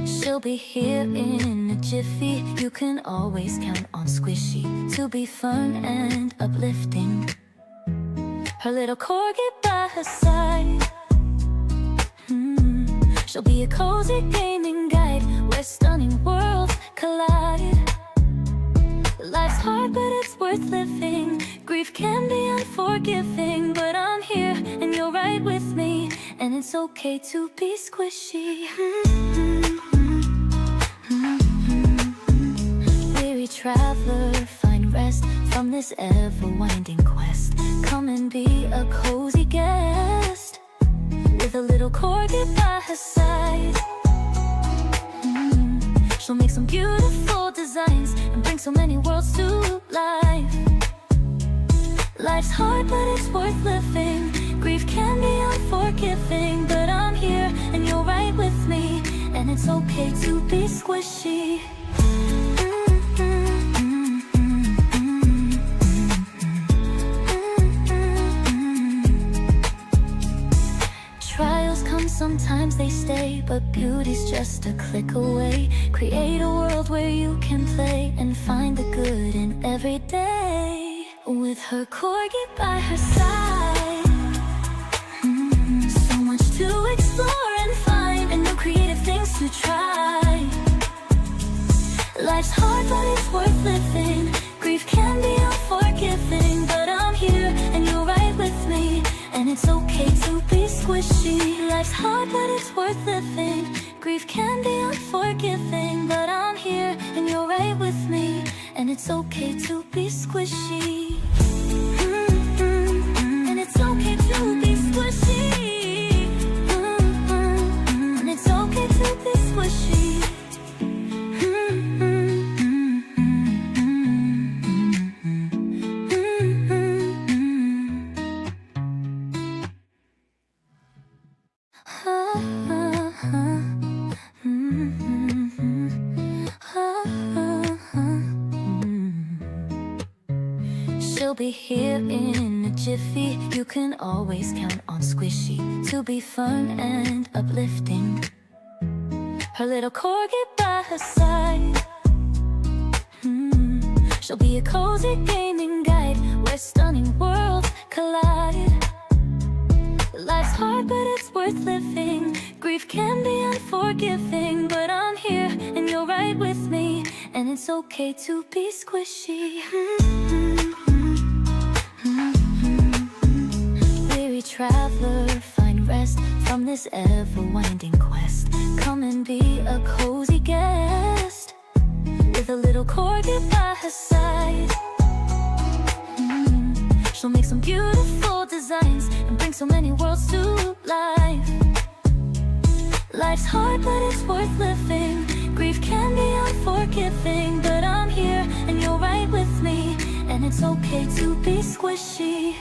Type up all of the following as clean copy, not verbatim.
She'll be here in a jiffy. You can always count on Squishy to be fun and uplifting. Her little corgi by her side. She'll be a cozy gaming guide where stunning worlds collide. Life's hard, but it's worth living. Grief can be unforgiving, but I'm here and you're right with me, and it's okay to be squishy. Weary traveler, find rest from this ever-winding quest. Come and be a cozy guest with a little corgi by her side. She'll make some beautiful designs and bring so many worlds to life. Life's hard, but it's worth living. Grief can be unforgiving, but I'm here and you're right with me, and it's okay to be squishy. Trials come, sometimes they stay, but beauty's just a click away. Create a world where you can play and find the good in every day. With her corgi by her side, so much to explore and find, and new creative things to try. Life's hard, but it's worth living. Grief can be unforgiving, but I'm here and you're right with me, and it's okay to be squishy. Life's hard, but it's worth living. Grief can be unforgiving, but I'm here and you're right with me, and it's okay to be squishy. And it's okay to be squishy. And it's okay to be squishy. She'll be here in a jiffy. You can always count on Squishy to be fun and uplifting. Her little corgi by her side. She'll be a cozy gaming guide where stunning worlds collide. Life's hard, but it's worth living. Grief can be unforgiving, but I'm here and you're right with me, and it's okay to be squishy. Weary traveler, find rest from this ever-winding quest. Come and be a cozy guest with a little corgi by her side. She'll make some beautiful designs and bring so many worlds to life. Life's hard, but it's worth living. Grief can be unforgiving, but I'm here and you're right with me, and it's okay to be squishy.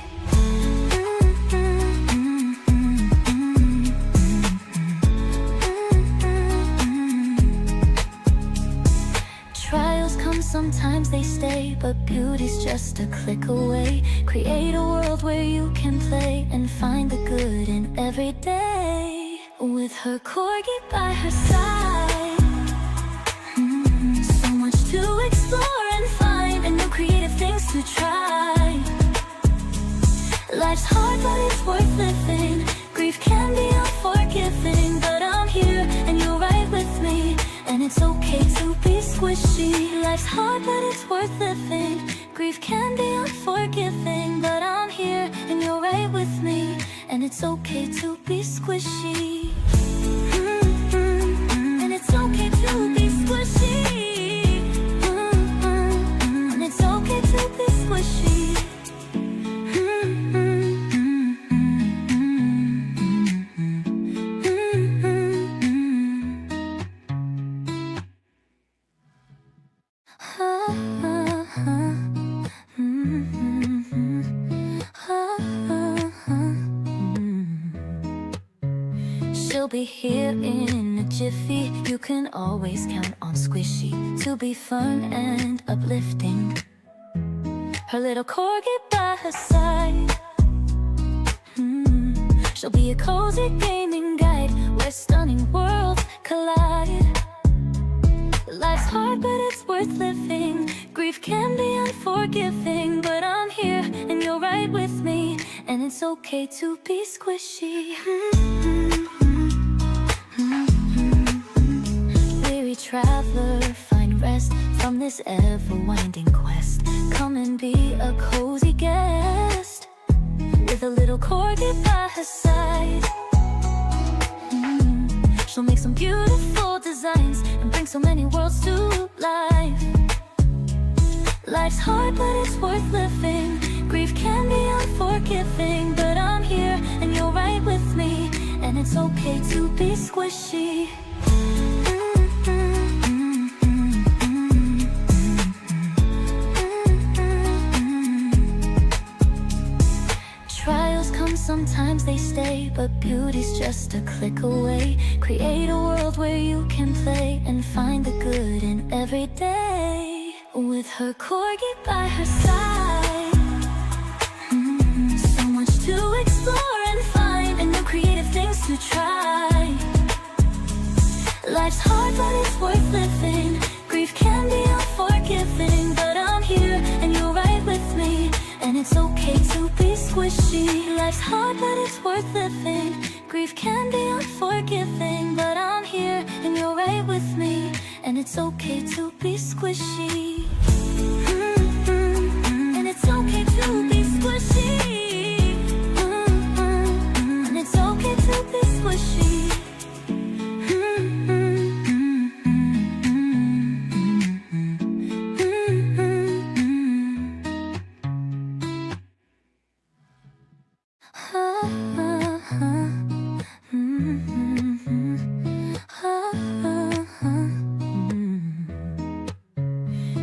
Trials come, sometimes they stay, but beauty's just a click away. Create a world where you can play and find the good in every day. With her corgi by her side, so much to explore and find, and new creative things to try. Life's hard, but it's worth living. Grief can be unforgiving, but I'm here and you're right with me, and it's okay to be squishy. Life's hard, but it's worth living. Grief can be unforgiving, but I'm here and you're right with me, and it's okay to be squishy. And it's okay to be squishy. And it's okay to be squishy. She'll be here in a jiffy. You can always count on Squishy to be fun and uplifting. her little corgi by her side. She'll be a cozy gaming guide where stunning worlds collide. Life's hard, but it's worth living. Grief can be unforgiving, but I'm here and you're right with me, and it's okay to be squishy. Weary traveler, find rest from this ever-winding quest. Come and be a cozy guest with a little corgi by her side. She'll make some beautiful designs and bring so many worlds to life. Life's hard, but it's worth living. Grief can be unforgiving, but I'm here and you're right with me, and it's okay to be squishy. Trials come, sometimes they stay, but beauty's just a click away. Create a world where you can play and find the good in every day, with her corgi by her side. So much to explore and find, and new creative things to try. Life's hard, but it's worth living. Grief can be unforgiving, but I'm here and you're right with me, and it's okay to be squishy. Life's hard, but it's worth living. Grief can be unforgiving, but I'm here and you're right with me, and it's okay to be squishy. And it's okay to be squishy. And it's okay to be squishy.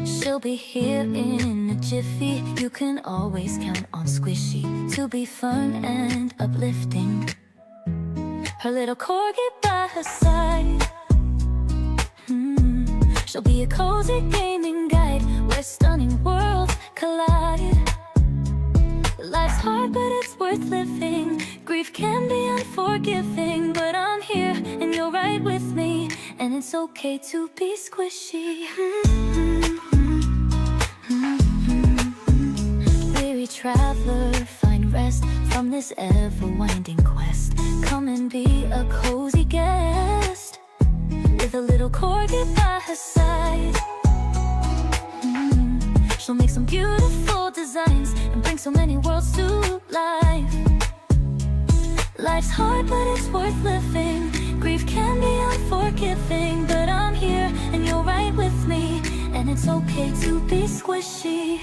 She'll be here in a jiffy. You can always count on Squishy to be fun and uplifting. Her little corgi by her side. She'll be a cozy gaming guide where stunning worlds collide. Life's hard, but it's worth living. Grief can be unforgiving, but I'm here and you're right with me, and it's okay to be squishy. Weary traveler, find rest from this ever-winding quest. Come and be a cozy guest with a little corgi by her side. She'll make some beautiful designs and bring so many worlds to life. Life's hard, but it's worth living. Grief can be unforgiving, but I'm here and you're right with me, and it's okay to be squishy.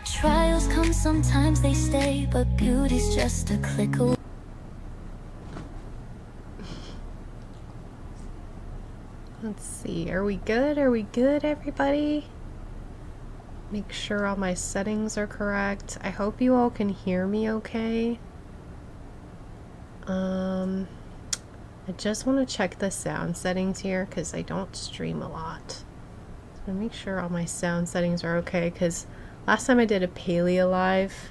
Trials come, sometimes they stay, but beauty's just a click away. Let's see, are we good? Are we good, everybody? Make sure all my settings are correct. I hope you all can hear me okay. I just want to check the sound settings here because I don't stream a lot. So make sure all my sound settings are okay, because last time I did a Paleo live,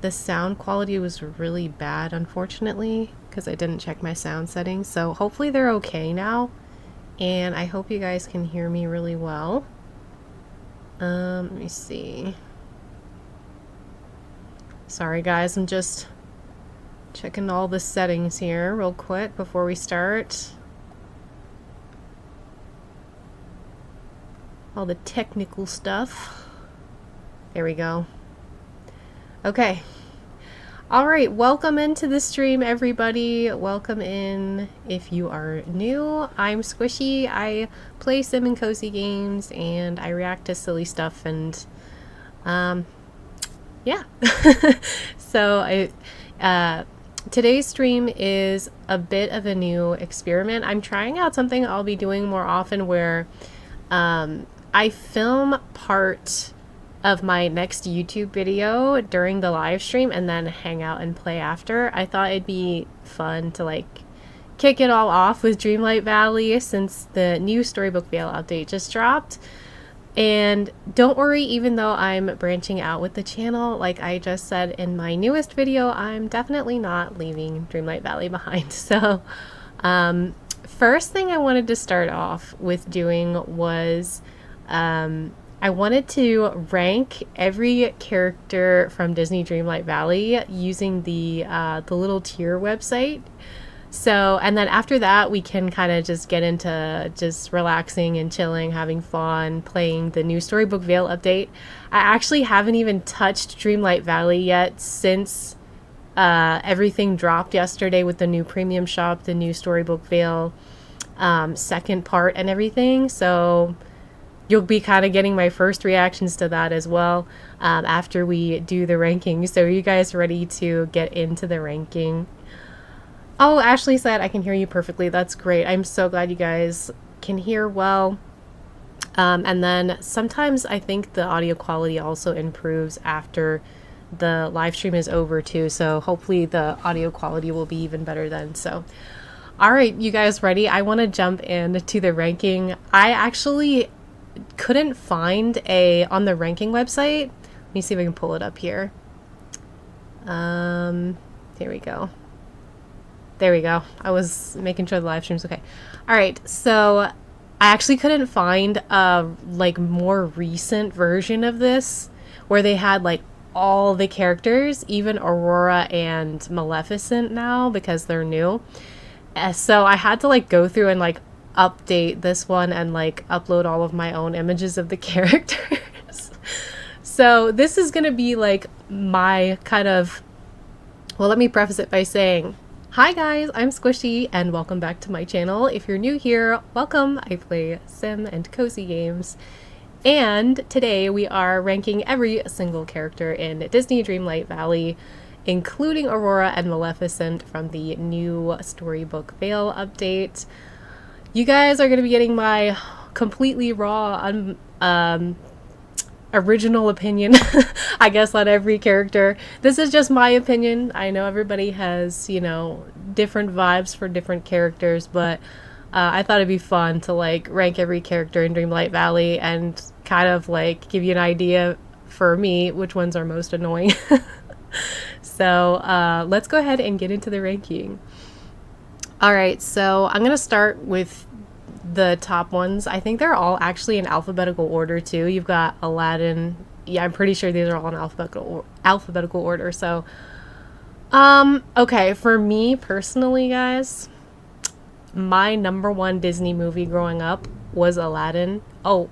the sound quality was really bad, unfortunately, because I didn't check my sound settings. So hopefully they're okay now. And I hope you guys can hear me really well. Let me see. Sorry guys, I'm just checking all the settings here real quick before we start. All the technical stuff. There we go. Okay. Alright, welcome into the stream, everybody. Welcome in if you are new. I'm Squishy. I play sim and cozy games, and I react to silly stuff, and yeah. So today's stream is a bit of a new experiment. I'm trying out something I'll be doing more often where I film part of my next YouTube video during the live stream and then hang out and play after. I thought it'd be fun to like kick it all off with Dreamlight Valley since the new Storybook Vale update just dropped. And don't worry, even though I'm branching out with the channel, like I just said in my newest video, I'm definitely not leaving Dreamlight Valley behind. So first thing I wanted to start off with doing was I wanted to rank every character from Disney Dreamlight Valley using the little tier website. So, and then after that, we can kind of just get into just relaxing and chilling, having fun, playing the new Storybook Vale update. I actually haven't even touched Dreamlight Valley yet since everything dropped yesterday with the new premium shop, the new Storybook Vale second part and everything. So you'll be kind of getting my first reactions to that as well after we do the ranking. So are you guys ready to get into the ranking? Oh, Ashley said I can hear you perfectly. That's great. I'm so glad you guys can hear well. And then sometimes I think the audio quality also improves after the live stream is over too. So hopefully the audio quality will be even better then. So, all right, you guys ready? I want to jump into the ranking. I actually couldn't find on the ranking website. Let me see if I can pull it up here. Here we go. There we go. I was making sure the live stream's okay. All right, so I actually couldn't find a like more recent version of this where they had like all the characters, even Aurora and Maleficent now because they're new. So I had to like go through and like update this one and like upload all of my own images of the characters. So this is gonna be like my kind of, well, let me preface it by saying, hi guys, I'm Squishy and welcome back to my channel. If you're new here, welcome. I play sim and cozy games. And today we are ranking every single character in Disney Dreamlight Valley, including Aurora and Maleficent from the new Storybook Vale update. You guys are going to be getting my completely raw, original opinion, I guess, on every character. This is just my opinion. I know everybody has, you know, different vibes for different characters, but I thought it'd be fun to like rank every character in Dreamlight Valley and kind of like give you an idea for me which ones are most annoying. So let's go ahead and get into the ranking. All right, so I'm gonna start with the top ones. I think they're all actually in alphabetical order too. You've got Aladdin. Yeah, I'm pretty sure these are all in alphabetical order. So, okay, for me personally, guys, my number one Disney movie growing up was Aladdin. Oh,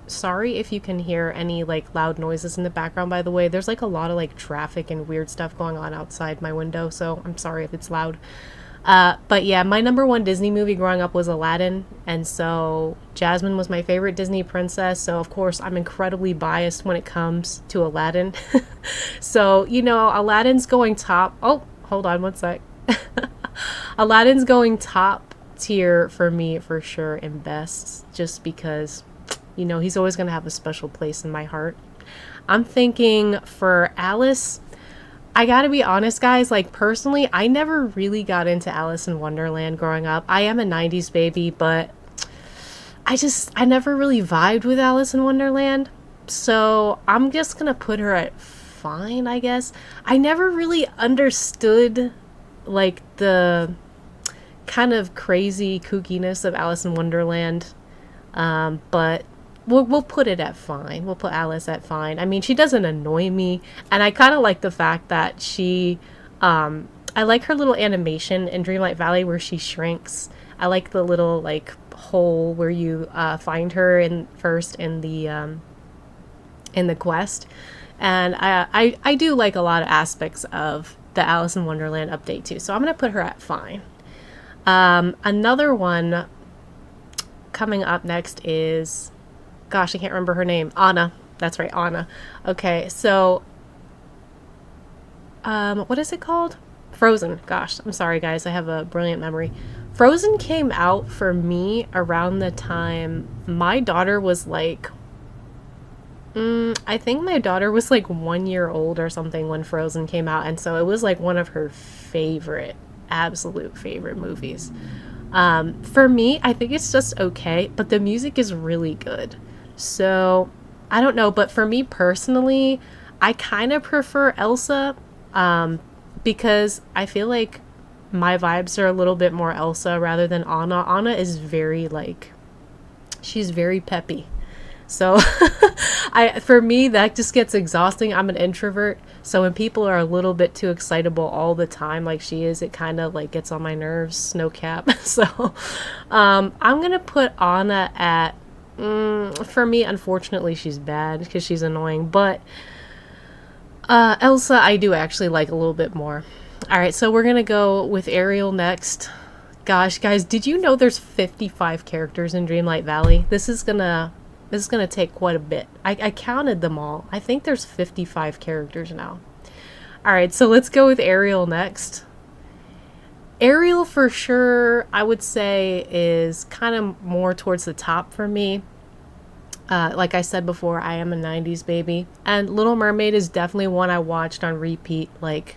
sorry if you can hear any like loud noises in the background, by the way. There's like a lot of like traffic and weird stuff going on outside my window, so I'm sorry if it's loud. But yeah, my number one Disney movie growing up was Aladdin, and so Jasmine was my favorite Disney princess, so of course I'm incredibly biased when it comes to Aladdin. So, you know, Aladdin's going top. Oh, hold on one sec. Aladdin's going top tier for me for sure and best, just because, you know, he's always going to have a special place in my heart. I'm thinking for Alice, I gotta be honest, guys, like personally, I never really got into Alice in Wonderland growing up. I am a 90s baby, but I never really vibed with Alice in Wonderland. So I'm just gonna put her at fine, I guess. I never really understood like the kind of crazy kookiness of Alice in Wonderland. But we'll put it at fine. We'll put Alice at fine. I mean, she doesn't annoy me, and I kind of like the fact that she, I like her little animation in Dreamlight Valley where she shrinks. I like the little like hole where you find her in the quest, and I do like a lot of aspects of the Alice in Wonderland update too. So I'm gonna put her at fine. Another one coming up next is, gosh, I can't remember her name. Anna. That's right, Anna. Okay, so what is it called? Frozen. Gosh, I'm sorry guys, I have a brilliant memory. Frozen came out for me around the time my daughter was like, I think my daughter was like 1 year old or something when Frozen came out, and so it was like one of her favorite absolute favorite movies. For me, I think it's just okay, but the music is really good. So, I don't know, but for me personally, I kind of prefer Elsa, because I feel like my vibes are a little bit more Elsa rather than Anna. Anna is very like, she's very peppy. So for me that just gets exhausting. I'm an introvert, so when people are a little bit too excitable all the time like she is, it kind of like gets on my nerves, no cap. So I'm gonna put Anna at for me, unfortunately she's bad because she's annoying, but Elsa I do actually like a little bit more. All right, so we're gonna go with Ariel next. Gosh, guys, did you know there's 55 characters in Dreamlight Valley? This is gonna take quite a bit. I counted them all. I think there's 55 characters now. All right, so let's go with Ariel next. Ariel for sure, I would say, is kind of more towards the top for me. Like I said before, I am a 90s baby. And Little Mermaid is definitely one I watched on repeat, like,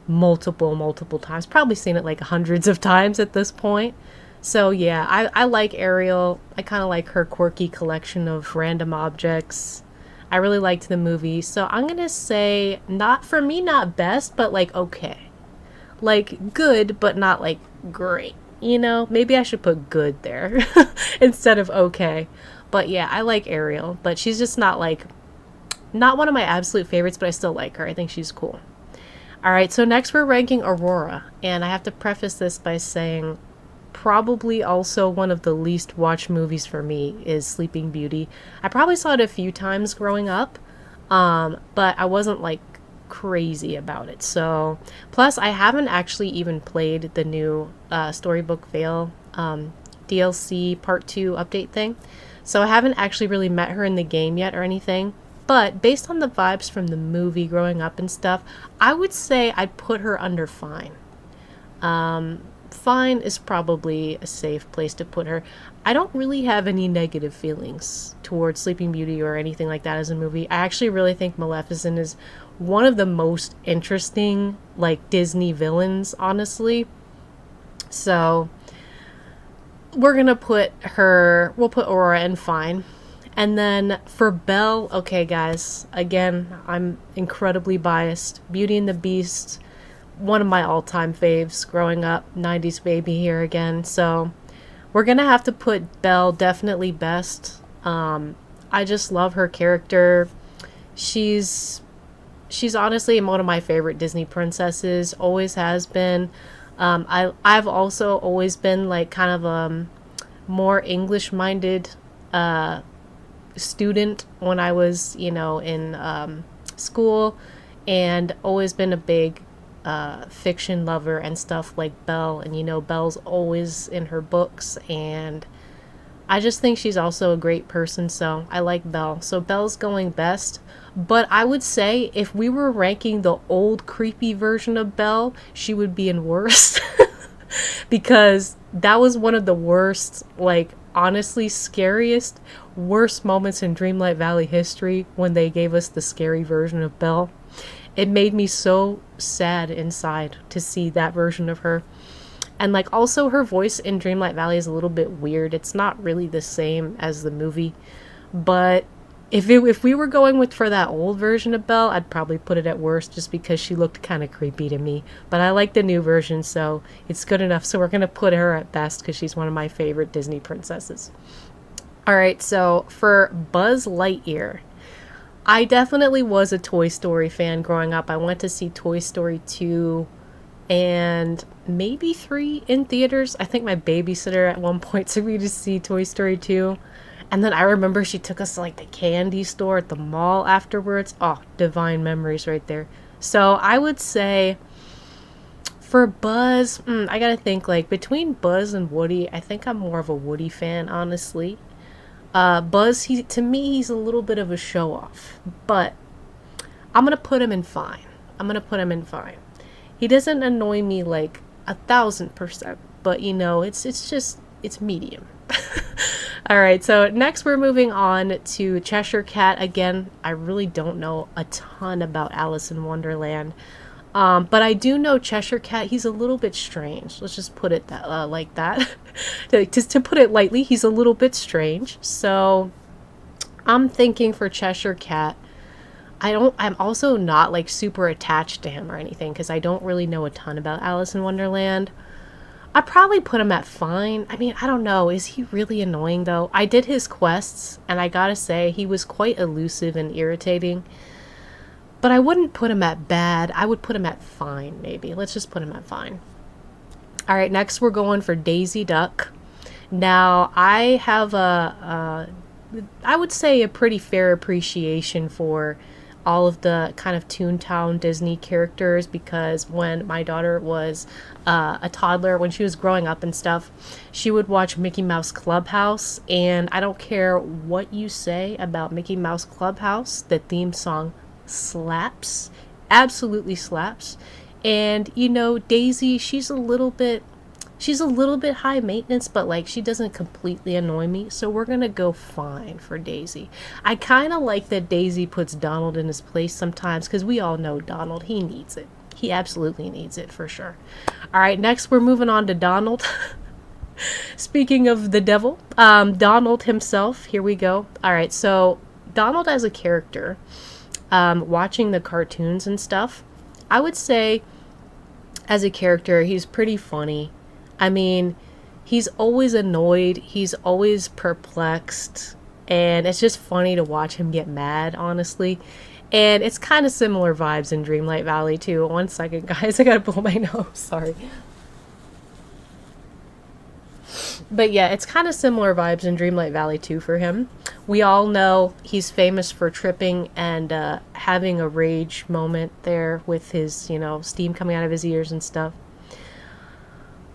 multiple times. Probably seen it like hundreds of times at this point. So yeah, I like Ariel. I kind of like her quirky collection of random objects. I really liked the movie. So I'm going to say, not for me, not best, but like okay. Like good, but not like great. You know, maybe I should put good there instead of okay. But yeah, I like Ariel, but she's just not one of my absolute favorites, but I still like her. I think she's cool. All right, so next we're ranking Aurora, and I have to preface this by saying probably also one of the least watched movies for me is Sleeping Beauty. I probably saw it a few times growing up, but I wasn't like crazy about it. So, plus I haven't actually even played the new Storybook Vale DLC Part 2 update thing. So I haven't actually really met her in the game yet or anything. But based on the vibes from the movie growing up and stuff, I would say I'd put her under Fine. Fine is probably a safe place to put her. I don't really have any negative feelings towards Sleeping Beauty or anything like that as a movie. I actually really think Maleficent is one of the most interesting, like, Disney villains, honestly. So we'll put Aurora in Fine. And then for Belle, okay guys, again, I'm incredibly biased. Beauty and the Beast, one of my all-time faves growing up, 90s baby here again. So we're gonna have to put Belle definitely best. I just love her character. She's honestly one of my favorite Disney princesses, always has been. I've also always been like kind of a more English-minded student when I was, in school, and always been a big fiction lover and stuff like Belle. And Belle's always in her books, and I just think she's also a great person, so I like Belle. So Belle's going best. But I would say if we were ranking the old creepy version of Belle, she would be in worst. Because that was one of the worst, like, honestly scariest, worst moments in Dreamlight Valley history when they gave us the scary version of Belle. It made me so sad inside to see that version of her. And like also her voice in Dreamlight Valley is a little bit weird. It's not really the same as the movie. But if we were going for that old version of Belle, I'd probably put it at worst just because she looked kind of creepy to me. But I like the new version, so it's good enough. So we're going to put her at best because she's one of my favorite Disney princesses. Alright, so for Buzz Lightyear, I definitely was a Toy Story fan growing up. I went to see Toy Story 2 and maybe 3 in theaters. I think my babysitter at one point took me to see Toy Story 2. And then I remember she took us to like the candy store at the mall afterwards. Oh, divine memories right there. So I would say for Buzz, I gotta think like between Buzz and Woody, I think I'm more of a Woody fan, honestly. Buzz, to me, he's a little bit of a show off, but I'm gonna put him in Fine. He doesn't annoy me like 1,000%, but it's medium. Alright, so next we're moving on to Cheshire Cat. Again, I really don't know a ton about Alice in Wonderland. But I do know Cheshire Cat, he's a little bit strange. Let's just put it that like that. Just to put it lightly, he's a little bit strange. So I'm thinking for Cheshire Cat, I'm also not like super attached to him or anything because I don't really know a ton about Alice in Wonderland. I probably put him at fine. I mean, I don't know. Is he really annoying though? I did his quests and I gotta say he was quite elusive and irritating. But I wouldn't put him at bad. I would put him at fine, maybe. Let's just put him at fine. All right, next we're going for Daisy Duck. Now, I have I would say a pretty fair appreciation for all of the kind of Toontown Disney characters because when my daughter was a toddler, when she was growing up and stuff, she would watch Mickey Mouse Clubhouse. And I don't care what you say about Mickey Mouse Clubhouse, the theme song slaps, absolutely slaps. And you know, Daisy, she's a little bit high maintenance, but like she doesn't completely annoy me, so we're gonna go fine for Daisy. I kind of like that Daisy puts Donald in his place sometimes because we all know Donald, he needs it. He absolutely needs it for sure. All right, next we're moving on to Donald. Speaking of the devil, Donald himself, here we go. All right, so Donald as a character, watching the cartoons and stuff, I would say as a character, he's pretty funny. I mean, he's always annoyed, he's always perplexed, and it's just funny to watch him get mad, honestly. And it's kind of similar vibes in Dreamlight Valley, too. One second, guys, I gotta pull my nose, sorry. But yeah, it's kind of similar vibes in Dreamlight Valley too for him. We all know he's famous for tripping and having a rage moment there with his, you know, steam coming out of his ears and stuff.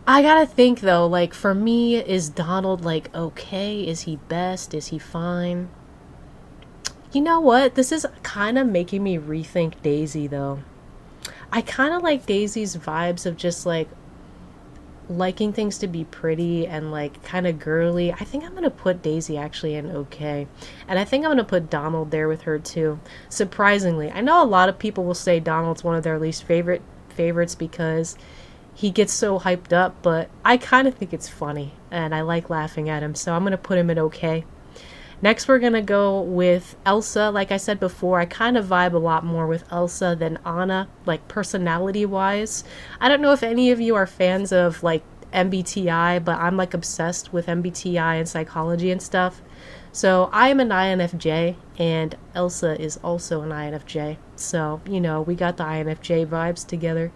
I gotta think though, like for me, is Donald like okay? Is he best? Is he fine? You know what? This is kind of making me rethink Daisy though. I kind of like Daisy's vibes of just like liking things to be pretty and like kind of girly. I think I'm gonna put Daisy actually in okay, and I think I'm gonna put Donald there with her too. Surprisingly, I know a lot of people will say Donald's one of their least favorites because he gets so hyped up, but I kind of think it's funny and I like laughing at him, so I'm gonna put him in okay. Next, we're gonna go with Elsa. Like I said before, I kind of vibe a lot more with Elsa than Anna, like personality-wise. I don't know if any of you are fans of like MBTI, but I'm like obsessed with MBTI and psychology and stuff. So I am an INFJ, and Elsa is also an INFJ. So, you know, we got the INFJ vibes together.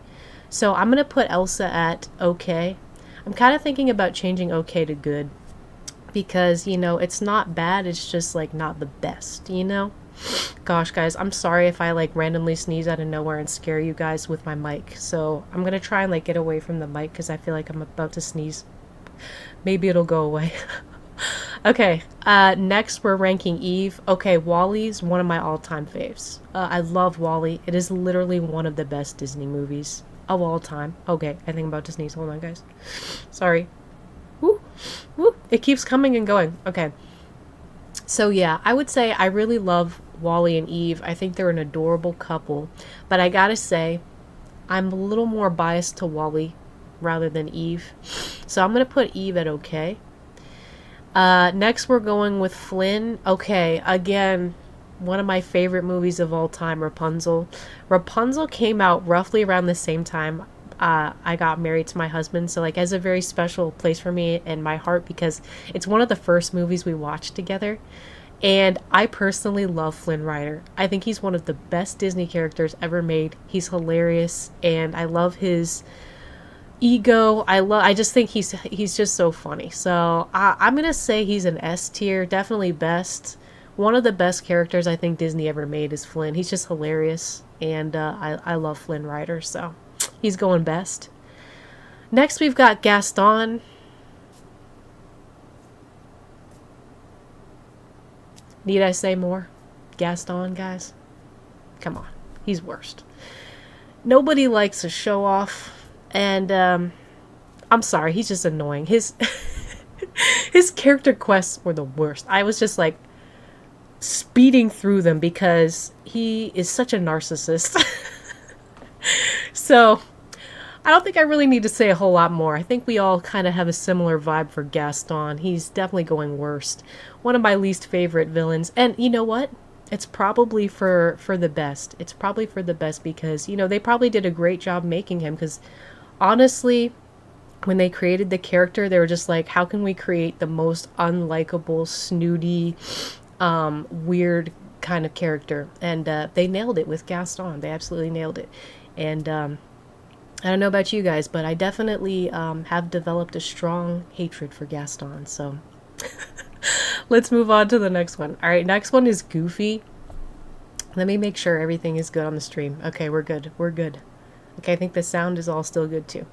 So I'm gonna put Elsa at okay. I'm kind of thinking about changing okay to good. Because, you know, it's not bad, it's just, like, not the best, you know? Gosh, guys, I'm sorry if I, like, randomly sneeze out of nowhere and scare you guys with my mic. So, I'm gonna try and, like, get away from the mic because I feel like I'm about to sneeze. Maybe it'll go away. Okay, next we're ranking Eve. Okay, WALL-E's one of my all-time faves. I love WALL-E. It is literally one of the best Disney movies of all time. Okay, I think I'm about to sneeze. Hold on, guys. Sorry. Woo, woo. It keeps coming and going. Okay. So yeah, I would say I really love Wally and Eve. I think they're an adorable couple. But I gotta say, I'm a little more biased to Wally rather than Eve. So I'm gonna put Eve at okay. Next we're going with Flynn. Okay, again, one of my favorite movies of all time, Rapunzel. Rapunzel came out roughly around the same time I got married to my husband, so like has a very special place for me in my heart because it's one of the first movies we watched together. And I personally love Flynn Rider. I think he's one of the best Disney characters ever made. He's hilarious, and I love his ego. I just think he's just so funny. So I'm gonna say he's an S tier, definitely best. One of the best characters I think Disney ever made is Flynn. He's just hilarious, and I love Flynn Rider, so he's going best. Next, we've got Gaston. Need I say more? Gaston, guys? Come on. He's worst. Nobody likes a show-off. And, I'm sorry. He's just annoying. His character quests were the worst. I was just, like, speeding through them because he is such a narcissist. So I don't think I really need to say a whole lot more. I think we all kind of have a similar vibe for Gaston. He's definitely going worst. One of my least favorite villains. And you know what? It's probably for the best. It's probably for the best because, you know, they probably did a great job making him because honestly, when they created the character, they were just like, how can we create the most unlikable, snooty, weird kind of character? And they nailed it with Gaston. They absolutely nailed it. And I don't know about you guys, but I definitely have developed a strong hatred for Gaston. So let's move on to the next one. All right, next one is Goofy. Let me make sure everything is good on the stream. Okay, we're good. We're good. Okay, I think the sound is all still good too.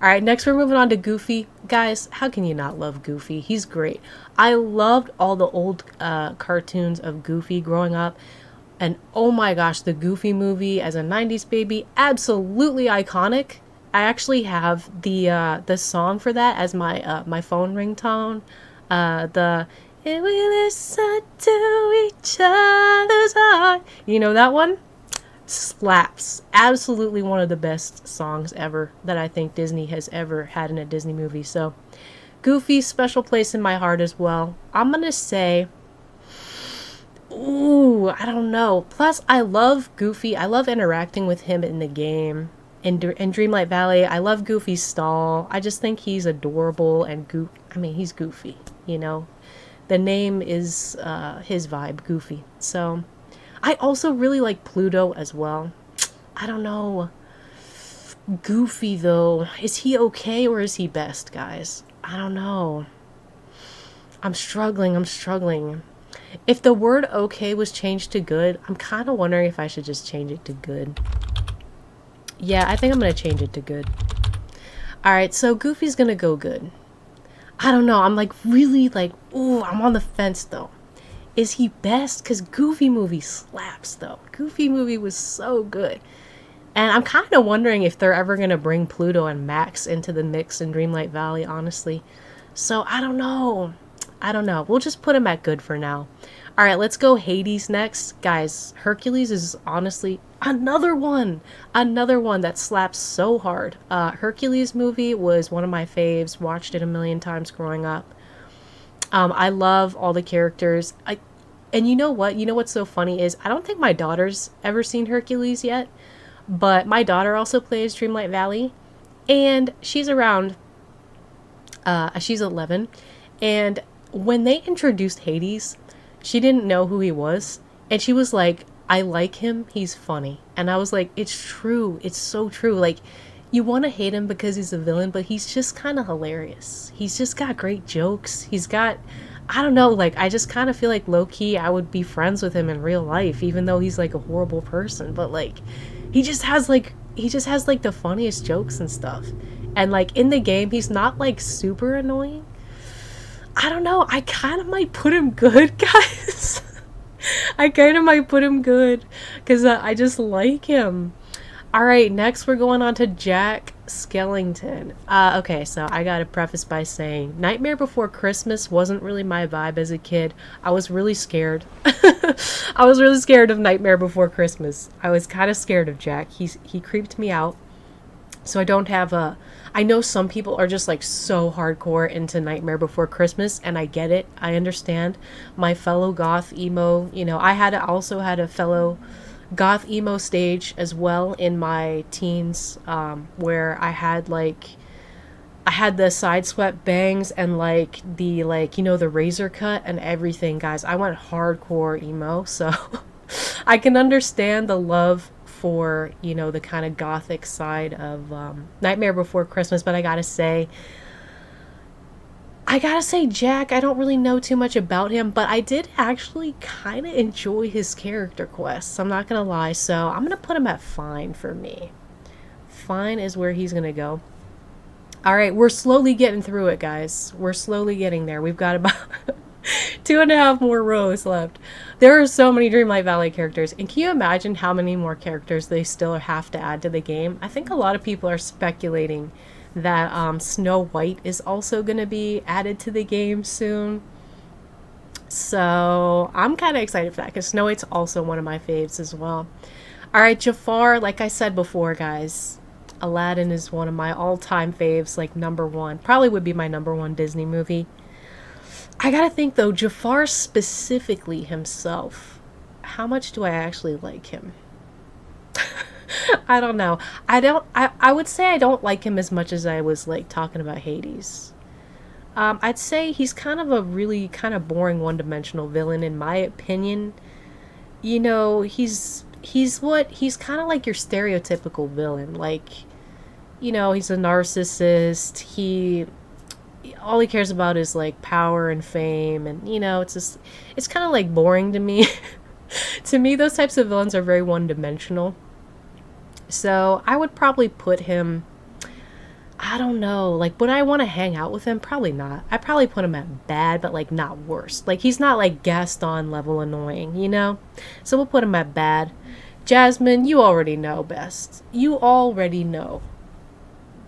All right, next we're moving on to Goofy. Guys, how can you not love Goofy? He's great. I loved all the old cartoons of Goofy growing up. And oh my gosh, the Goofy movie as a 90s baby, absolutely iconic. I actually have the song for that as my my phone ringtone. The "And we listen to each other's heart." You know that one? Slaps. Absolutely one of the best songs ever that I think Disney has ever had in a Disney movie. So Goofy, special place in my heart as well. I'm gonna say, ooh, I don't know. Plus, I love Goofy. I love interacting with him in the game. In Dreamlight Valley, I love Goofy's stall. I just think he's adorable and he's Goofy, you know. The name is his vibe, Goofy. So, I also really like Pluto as well. I don't know. Goofy, though. Is he okay or is he best, guys? I don't know. I'm struggling. If the word okay was changed to good, I'm kind of wondering if I should just change it to good. Yeah, I think I'm going to change it to good. Alright, so Goofy's going to go good. I don't know. I'm like really like, ooh, I'm on the fence though. Is he best? Because Goofy movie slaps though. Goofy movie was so good. And I'm kind of wondering if they're ever going to bring Pluto and Max into the mix in Dreamlight Valley, honestly. So I don't know. We'll just put him at good for now. All right, let's go Hades next. Guys, Hercules is honestly another one that slaps so hard. Hercules movie was one of my faves. Watched it a million times growing up. I love all the characters. And you know what? You know what's so funny is I don't think my daughter's ever seen Hercules yet. But my daughter also plays Dreamlight Valley. And she's around... she's 11. And when they introduced Hades, she didn't know who he was. And she was like, I like him. He's funny. And I was like, it's true. It's so true. Like, you want to hate him because he's a villain, but he's just kind of hilarious. He's just got great jokes. He's got... I don't know, like, I just kind of feel like low-key I would be friends with him in real life, even though he's, like, a horrible person. But, like, he just has the funniest jokes and stuff. And, like, in the game, he's not, like, super annoying. I don't know, I kind of might put him good, guys. I kind of might put him good, because I just like him. Alright, next we're going on to Jack Skellington. Okay, so I gotta preface by saying Nightmare Before Christmas wasn't really my vibe as a kid. I was really scared. I was really scared of Nightmare Before Christmas. I was kind of scared of Jack. He creeped me out. So I don't have a... I know some people are just like so hardcore into Nightmare Before Christmas, and I get it. I understand. My fellow goth emo, you know, I also had a fellow goth emo stage as well in my teens, where I had the side swept bangs and like the the razor cut and everything, guys. I went hardcore emo, so I can understand the love for, you know, the kind of gothic side of Nightmare Before Christmas. But I gotta say Jack, I don't really know too much about him, but I did actually kind of enjoy his character quests. I'm not going to lie, so I'm going to put him at fine for me. Fine is where he's going to go. Alright, we're slowly getting through it, guys. We're slowly getting there. We've got about 2.5 more rows left. There are so many Dreamlight Valley characters, and can you imagine how many more characters they still have to add to the game? I think a lot of people are speculating that Snow White is also going to be added to the game soon. So I'm kind of excited for that because Snow White's also one of my faves as well. All right, Jafar, like I said before, guys, Aladdin is one of my all-time faves, like number one. Probably would be my number one Disney movie. I gotta think though, Jafar specifically himself. How much do I actually like him? I don't know. I would say I don't like him as much as I was like talking about Hades. I'd say he's kind of a really kind of boring one-dimensional villain in my opinion. You know, he's kind of like your stereotypical villain. Like, you know, he's a narcissist. He all he cares about is like power and fame, and you know, it's kind of like boring to me. To me, those types of villains are very one-dimensional. So I would probably put him, I don't know, like would I want to hang out with him? Probably not. I probably put him at bad, but like not worst. Like he's not like Gaston level annoying, you know? So we'll put him at bad. Jasmine, you already know best. You already know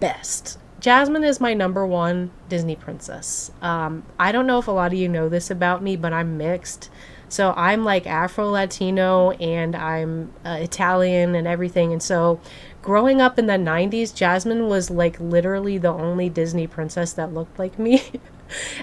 best. Jasmine is my number one Disney princess. I don't know if a lot of you know this about me, but I'm mixed. So I'm like Afro-Latino and I'm Italian and everything. And so growing up in the 90s, Jasmine was like literally the only Disney princess that looked like me.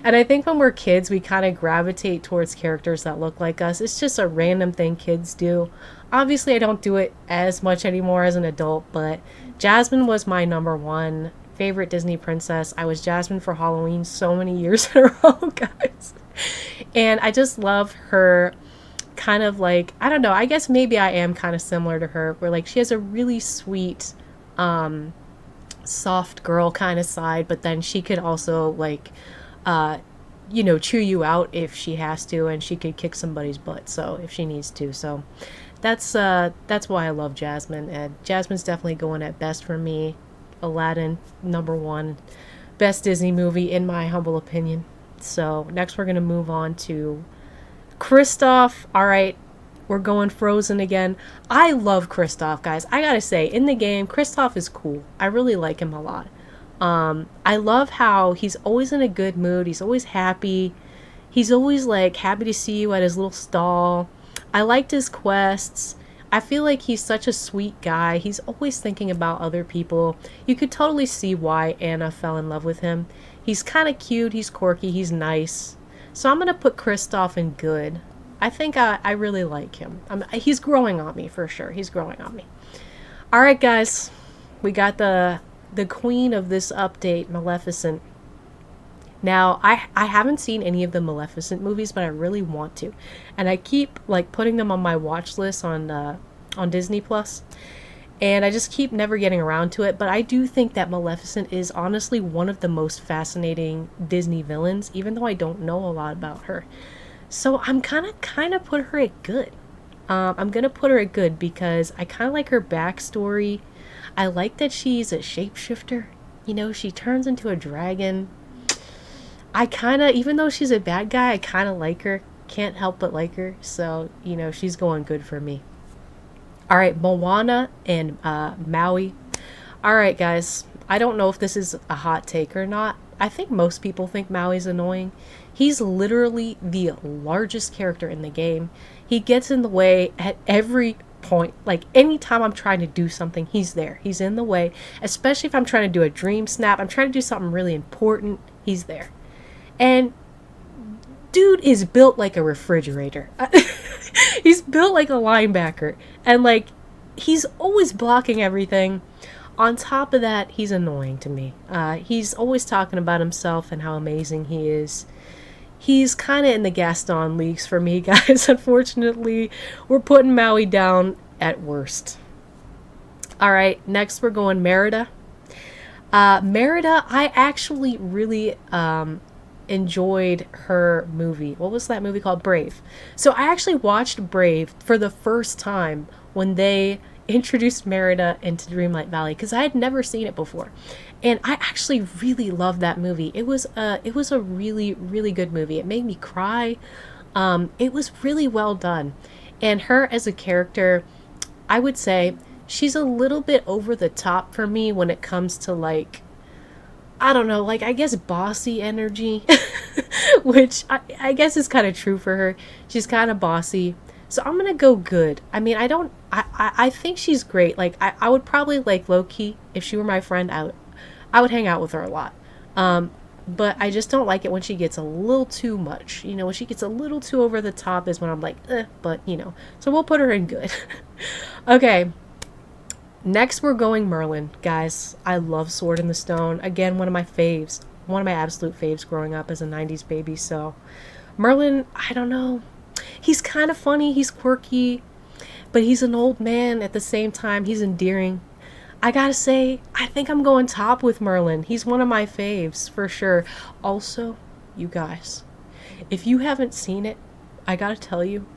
And I think when we're kids, we kind of gravitate towards characters that look like us. It's just a random thing kids do. Obviously, I don't do it as much anymore as an adult, but Jasmine was my number one favorite Disney princess. I was Jasmine for Halloween so many years in a row, guys. And I just love her kind of like, I don't know, I guess maybe I am kind of similar to her, where like she has a really sweet, soft girl kind of side, but then she could also like, you know, chew you out if she has to, and she could kick somebody's butt, so if she needs to. So that's why I love Jasmine, and Jasmine's definitely going at best for me. Aladdin, number one, best Disney movie in my humble opinion. So next we're going to move on to Kristoff. All right, we're going Frozen again. I love Kristoff, guys. I gotta say, in the game, Kristoff is cool. I really like him a lot. I love how he's always in a good mood. He's always happy. He's always like happy to see you at his little stall. I liked his quests. I feel like he's such a sweet guy. He's always thinking about other people. You could totally see why Anna fell in love with him. He's kind of cute, he's quirky, he's nice. So I'm going to put Kristoff in good. I think I really like him. He's growing on me for sure. He's growing on me. All right, guys. We got the queen of this update, Maleficent. Now, I haven't seen any of the Maleficent movies, but I really want to. And I keep like putting them on my watch list on Disney Plus. And I just keep never getting around to it. But I do think that Maleficent is honestly one of the most fascinating Disney villains, even though I don't know a lot about her. So I'm kind of put her at good. I'm going to put her at good because I kind of like her backstory. I like that she's a shapeshifter. You know, she turns into a dragon. I kind of, even though she's a bad guy, I kind of like her. Can't help but like her. So, you know, she's going good for me. All right, Moana and Maui. All right, guys. I don't know if this is a hot take or not. I think most people think Maui's annoying. He's literally the largest character in the game. He gets in the way at every point. Like, anytime I'm trying to do something, he's there. He's in the way. Especially if I'm trying to do a dream snap. I'm trying to do something really important. He's there. And dude is built like a refrigerator. He's built like a linebacker. And like, he's always blocking everything. On top of that, he's annoying to me. He's always talking about himself and how amazing he is. He's kind of in the Gaston leagues for me, guys. Unfortunately, we're putting Maui down at worst. All right, next we're going Merida. Merida, I actually really enjoyed her movie. What was that movie called? Brave. So I actually watched Brave for the first time when they introduced Merida into Dreamlight Valley, because I had never seen it before. And I actually really loved that movie. It was a really, really good movie. It made me cry. It was really well done. And her as a character, I would say she's a little bit over the top for me when it comes to like, I don't know, like I guess bossy energy, which I guess is kind of true for her. She's kind of bossy. So I'm going to go good. I mean, I don't I think she's great. Like I would probably like low key if she were my friend. I would hang out with her a lot. But I just don't like it when she gets a little too much. You know, when she gets a little too over the top is when I'm like, but you know. So we'll put her in good. Okay. Next we're going Merlin, guys. I love Sword in the Stone. Again, one of my faves. One of my absolute faves growing up as a 90s baby. So Merlin, I don't know. He's kind of funny, he's quirky, but he's an old man at the same time. He's endearing. I gotta say, I think I'm going top with Merlin. He's one of my faves, for sure. Also, you guys, if you haven't seen it, I gotta tell you,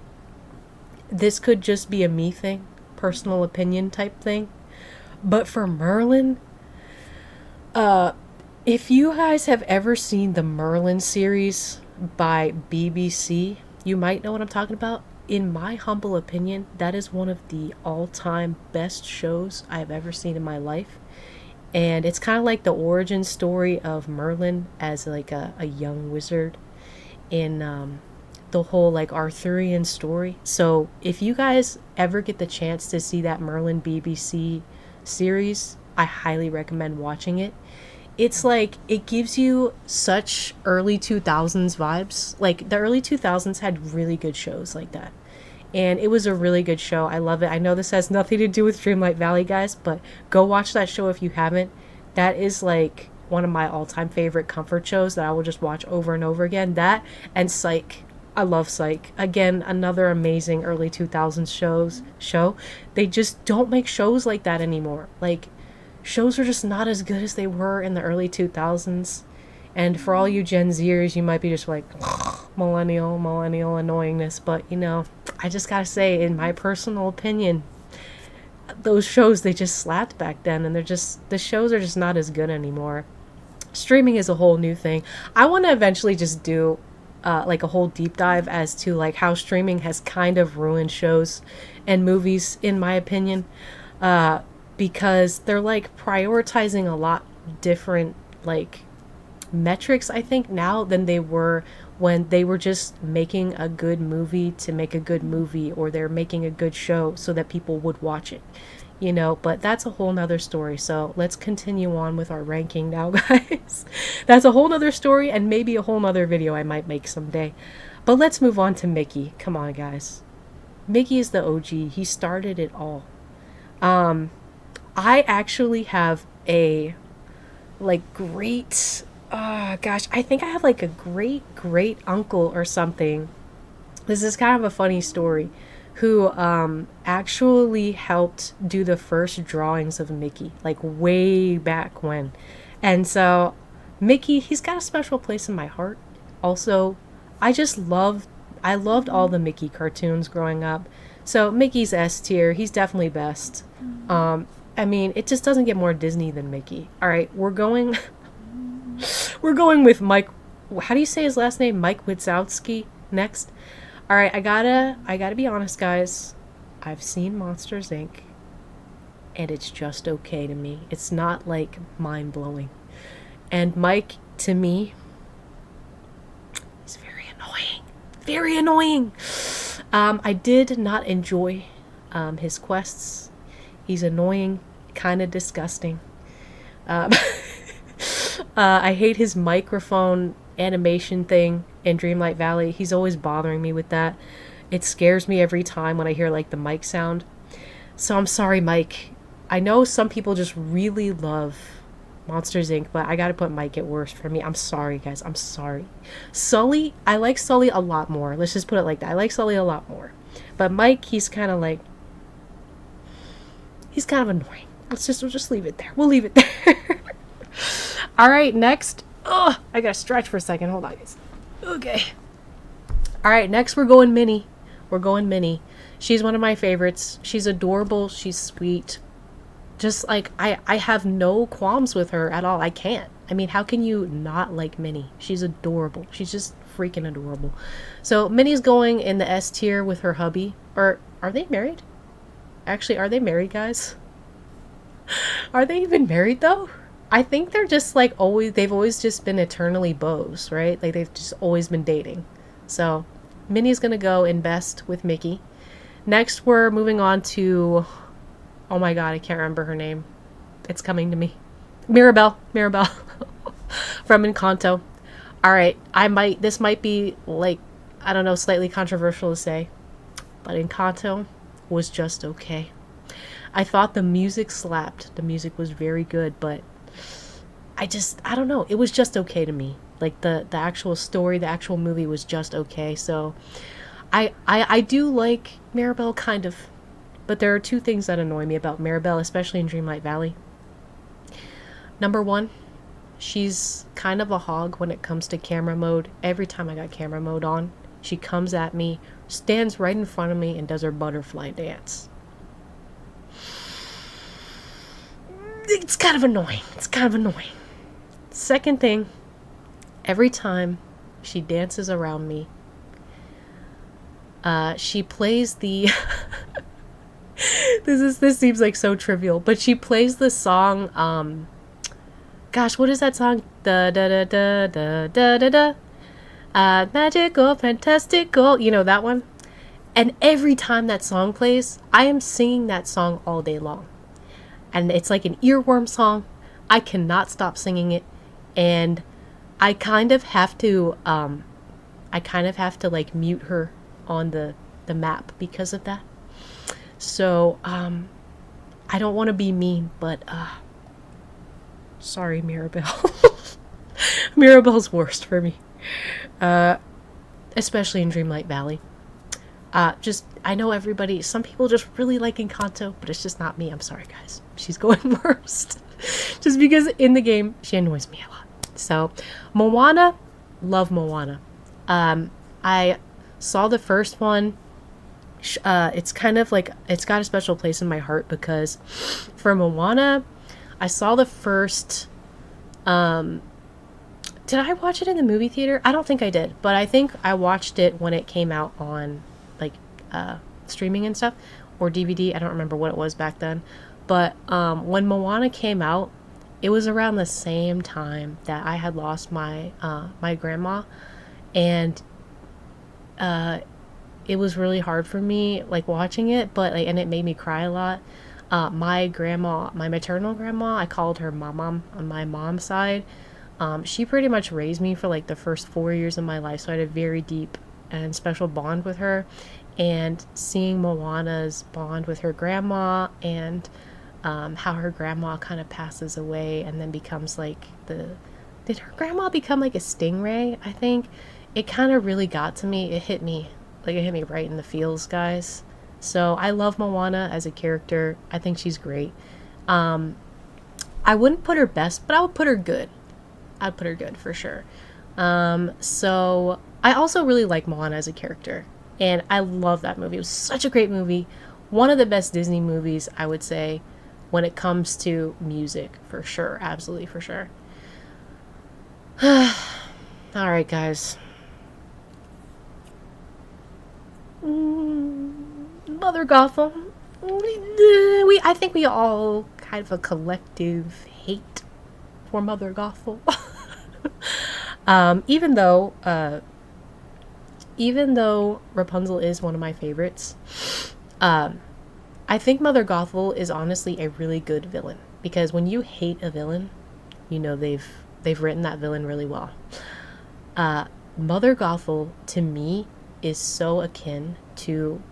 this could just be a me thing, personal opinion type thing. But for Merlin, if you guys have ever seen the Merlin series by BBC, you might know what I'm talking about. In my humble opinion, that is one of the all-time best shows I've ever seen in my life. And it's kind of like the origin story of Merlin as like a young wizard in the whole like Arthurian story. So if you guys ever get the chance to see that Merlin BBC series, I highly recommend watching it. It's like, it gives you such early 2000s vibes. Like, the early 2000s had really good shows like that. And it was a really good show. I love it. I know this has nothing to do with Dreamlight Valley, guys, but go watch that show if you haven't. That is like one of my all-time favorite comfort shows that I will just watch over and over again. That and Psych. I love Psych. Again, another amazing early 2000s show. They just don't make shows like that anymore. Like, shows are just not as good as they were in the early 2000s. And for all you Gen Zers, you might be just like, millennial annoyingness. But, you know, I just gotta say, in my personal opinion, those shows, they just slapped back then. And the shows are just not as good anymore. Streaming is a whole new thing. I want to eventually just do like a whole deep dive as to like how streaming has kind of ruined shows and movies, in my opinion. Because they're like prioritizing a lot different like metrics, I think, now than they were when they were just making a good movie to make a good movie, or they're making a good show so that people would watch it, you know. But that's a whole nother story. So let's continue on with our ranking now, guys. That's a whole nother story, and maybe a whole nother video I might make someday. But let's move on to Mickey. Come on, guys. Mickey is the OG. He started it all. I actually have a like great gosh, I think I have like a great uncle or something. This is kind of a funny story, who actually helped do the first drawings of Mickey, like way back when. And so Mickey, he's got a special place in my heart. Also, I loved all the Mickey cartoons growing up. So Mickey's S tier. He's definitely best. I mean, it just doesn't get more Disney than Mickey. All right, we're going with Mike. How do you say his last name? Mike Wazowski next. All right, I gotta be honest, guys. I've seen Monsters Inc. and it's just okay to me. It's not like mind blowing. And Mike, to me, is very annoying. Very annoying. I did not enjoy his quests. He's annoying, kind of disgusting. I hate his microphone animation thing in Dreamlight Valley. He's always bothering me with that. It scares me every time when I hear like the mic sound. So I'm sorry, Mike. I know some people just really love Monsters Inc., but I gotta put Mike at worst for me. I'm sorry, guys. I'm sorry. Sully, I like Sully a lot more. Let's just put it like that. I like Sully a lot more. But Mike, he's kind of like, he's kind of annoying. We'll just leave it there. We'll leave it there. All right, next. Oh, I gotta stretch for a second. Hold on, guys. Okay. All right, next we're going Minnie. We're going Minnie. She's one of my favorites. She's adorable. She's sweet. Just like, I have no qualms with her at all. I can't. I mean, how can you not like Minnie? She's adorable. She's just freaking adorable. So Minnie's going in the S tier with her hubby. Or are they married? Actually, are they married, guys? Are they even married though? I think they're just like they've always just been eternally beaus, right? Like they've just always been dating. So Minnie's gonna go in best with Mickey. Next, we're moving on to, oh my god, I can't remember her name. It's coming to me. Mirabelle from Encanto. All right, this might be like, I don't know, slightly controversial to say, but Encanto was just okay. I thought the music slapped. The music was very good, but I don't know. It was just okay to me. Like the actual story, the actual movie was just okay. So I do like Mirabelle kind of, but there are two things that annoy me about Mirabelle, especially in Dreamlight Valley. Number one, she's kind of a hog when it comes to camera mode. Every time I got camera mode on, she comes at me, stands right in front of me, and does her butterfly dance. It's kind of annoying. Second thing, every time she dances around me, she plays the this seems like so trivial, but she plays the song, gosh, what is that song? Da da da da da da da da. Magical, fantastical, you know that one? And every time that song plays, I am singing that song all day long. And it's like an earworm song. I cannot stop singing it. And I kind of have to like mute her on the map because of that. So, I don't want to be mean, but, sorry, Mirabelle. Mirabelle's worst for me. Especially in Dreamlight Valley. I know everybody, some people just really like Encanto, but it's just not me. I'm sorry, guys. She's going worst. Just because in the game, she annoys me a lot. So, Moana, love Moana. I saw the first one. It's kind of like, it's got a special place in my heart because for Moana, I saw the first, did I watch it in the movie theater? I don't think I did, but I think I watched it when it came out on like streaming and stuff, or DVD. I don't remember what it was back then. But when Moana came out, it was around the same time that I had lost my my grandma, and it was really hard for me like watching it, but like, and it made me cry a lot. My grandma, my maternal grandma, I called her mom on my mom's side. She pretty much raised me for like the first 4 years of my life, so I had a very deep and special bond with her. And seeing Moana's bond with her grandma and how her grandma kind of passes away and then becomes like did her grandma become like a stingray? I think it kind of really got to me. It hit me right in the feels, guys. So I love Moana as a character. I think she's great. I wouldn't put her best, but I would put her good. I'd put her good for sure. So I also really like Moana as a character, and I love that movie. It was such a great movie. One of the best Disney movies, I would say, when it comes to music, for sure. Absolutely, for sure. All right, guys. Mother Gothel. I think we all kind of a collective hate for Mother Gothel. Even though Rapunzel is one of my favorites, I think Mother Gothel is honestly a really good villain, because when you hate a villain, you know they've written that villain really well. Mother Gothel to me is so akin to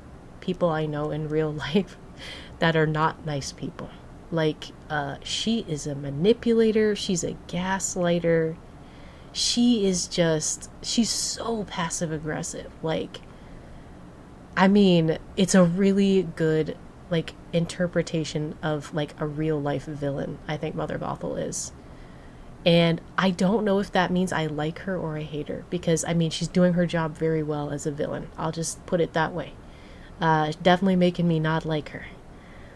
people I know in real life that are not nice people. Like, she is a manipulator, she's a gaslighter, she's so passive aggressive. Like, I mean, it's a really good, like, interpretation of, like, a real life villain, I think Mother Gothel is. And I don't know if that means I like her or I hate her, because, I mean, she's doing her job very well as a villain. I'll just put it that way. Definitely making me not like her.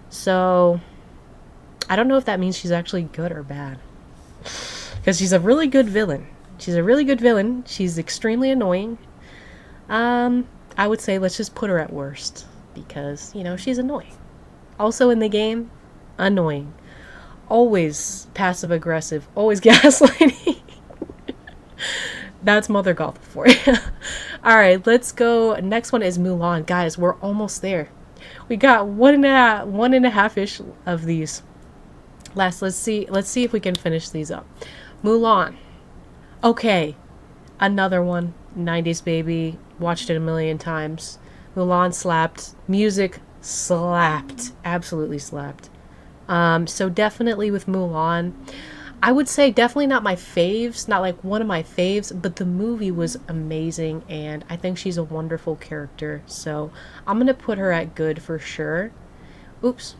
So, I don't know if that means she's actually good or bad. Because she's a really good villain. She's extremely annoying. I would say let's just put her at worst, because, you know, she's annoying. Also in the game, annoying. Always passive aggressive, always gaslighting. That's Mother Gothel for you. Alright, let's go. Next one is Mulan. Guys, we're almost there. We got one and a half-ish of these. Let's see if we can finish these up. Mulan. Okay, another one. 90s baby. Watched it a million times. Mulan slapped. Music slapped. Absolutely slapped. So definitely with Mulan. I would say definitely not my faves, not like one of my faves, but the movie was amazing and I think she's a wonderful character. So I'm going to put her at good for sure. Oops.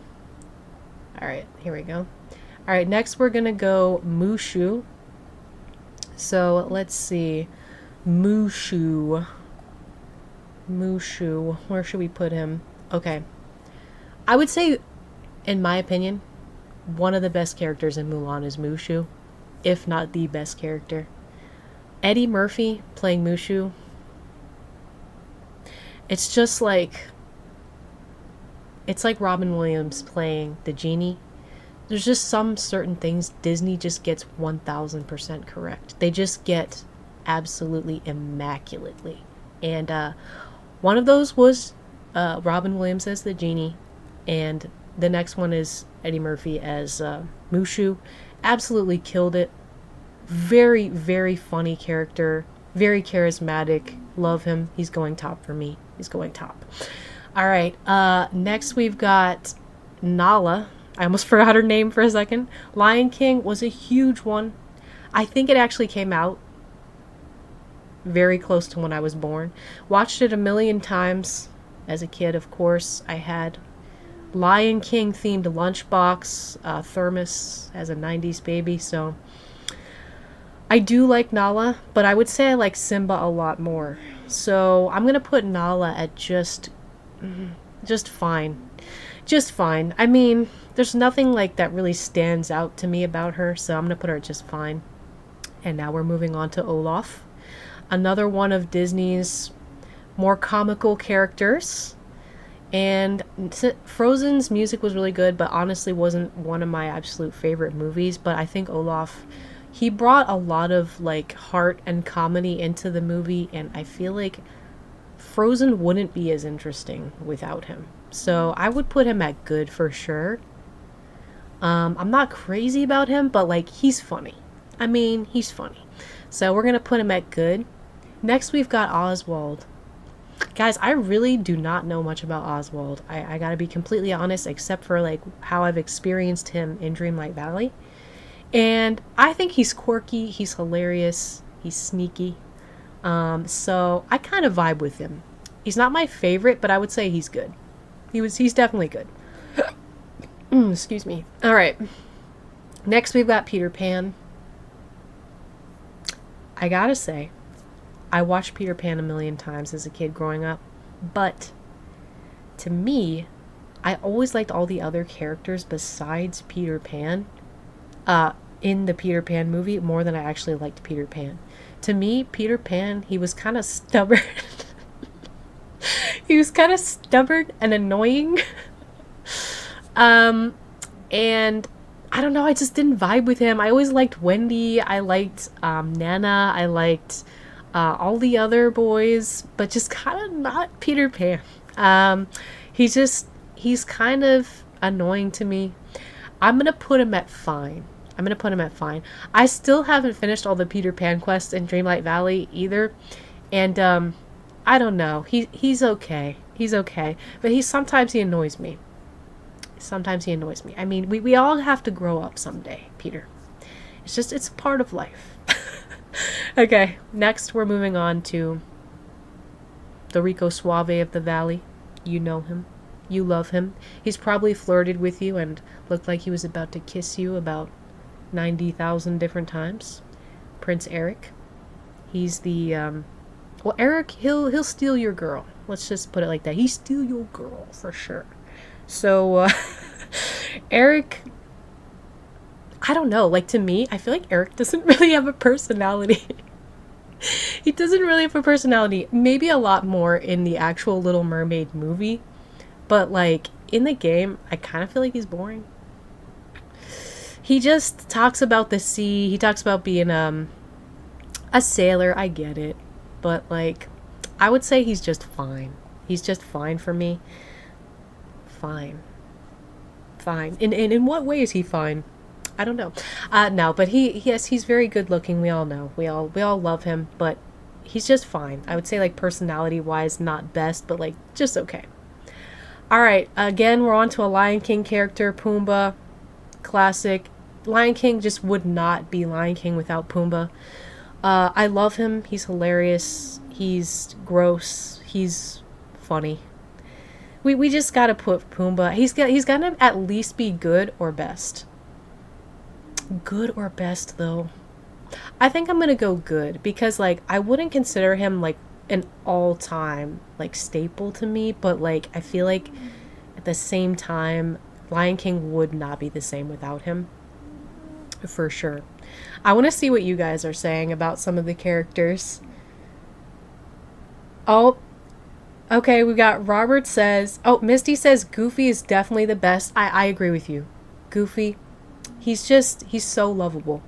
All right, here we go. All right, next we're going to go Mushu. So let's see. Mushu. Where should we put him? Okay. I would say, in my opinion, one of the best characters in Mulan is Mushu, if not the best character. Eddie Murphy playing Mushu. It's just like... It's like Robin Williams playing the genie. There's just some certain things Disney just gets 1000% correct. They just get absolutely immaculately. And one of those was Robin Williams as the genie, and the next one is Eddie Murphy as Mushu. Absolutely killed it. Very, very funny character. Very charismatic. Love him. He's going top for me. He's going top. Alright, next we've got Nala. I almost forgot her name for a second. Lion King was a huge one. I think it actually came out very close to when I was born. Watched it a million times as a kid, of course. I had Lion King themed lunchbox, thermos as a 90s baby, so I do like Nala, but I would say I like Simba a lot more. So I'm gonna put Nala at just fine. Just fine. I mean, there's nothing like that really stands out to me about her, so I'm gonna put her at just fine. And now we're moving on to Olaf. Another one of Disney's more comical characters. And Frozen's music was really good, but honestly wasn't one of my absolute favorite movies. But I think Olaf, he brought a lot of like heart and comedy into the movie, and I feel like Frozen wouldn't be as interesting without him. So I would put him at good for sure. I'm not crazy about him, but like he's funny. I mean, he's funny. So we're gonna put him at good. Next we've got Oswald. Guys, I really do not know much about Oswald. I gotta be completely honest, except for like how I've experienced him in Dreamlight Valley. And I think he's quirky, he's hilarious, he's sneaky. So I kind of vibe with him. He's not my favorite, but I would say he's good. He's definitely good. Excuse me. Alright. Next we've got Peter Pan. I gotta say, I watched Peter Pan a million times as a kid growing up, but to me, I always liked all the other characters besides Peter Pan in the Peter Pan movie more than I actually liked Peter Pan. To me, Peter Pan, he was kind of stubborn. He was kind of stubborn and annoying. And I don't know, I just didn't vibe with him. I always liked Wendy, I liked Nana, I liked all the other boys, but just kind of not Peter Pan. He's kind of annoying to me. I'm gonna put him at fine. I still haven't finished all the Peter Pan quests in Dreamlight Valley either, and I don't know. He's okay. He's okay, but sometimes he annoys me. I mean, we all have to grow up someday, Peter. It's a part of life. Okay, next we're moving on to the Rico Suave of the Valley. You know him. You love him. He's probably flirted with you and looked like he was about to kiss you about 90,000 different times. Prince Eric. He's the well, Eric, he'll steal your girl. Let's just put it like that. He steal your girl for sure. So Eric, I don't know, like to me, I feel like Eric doesn't really have a personality. He doesn't really have a personality. Maybe a lot more in the actual Little Mermaid movie, but like in the game, I kind of feel like he's boring. He just talks about the sea. He talks about being a sailor. I get it, but like I would say he's just fine. He's just fine for me. fine. Fine. And in what way is he fine? I don't know. No, but yes, he's very good looking. We all know. We all love him, but he's just fine. I would say like personality wise, not best, but like just okay. All right. Again, we're on to a Lion King character, Pumbaa. Classic. Lion King just would not be Lion King without Pumbaa. I love him. He's hilarious. He's gross. He's funny. We just gotta put Pumbaa. He's gonna at least be good or best. Good or best though. I think I'm gonna go good because like I wouldn't consider him like an all-time like staple to me, but like I feel like at the same time Lion King would not be the same without him. For sure. I want to see what you guys are saying about some of the characters. Oh, okay, we got Robert says, oh, Misty says Goofy is definitely the best. I agree with you. Goofy, he's so lovable.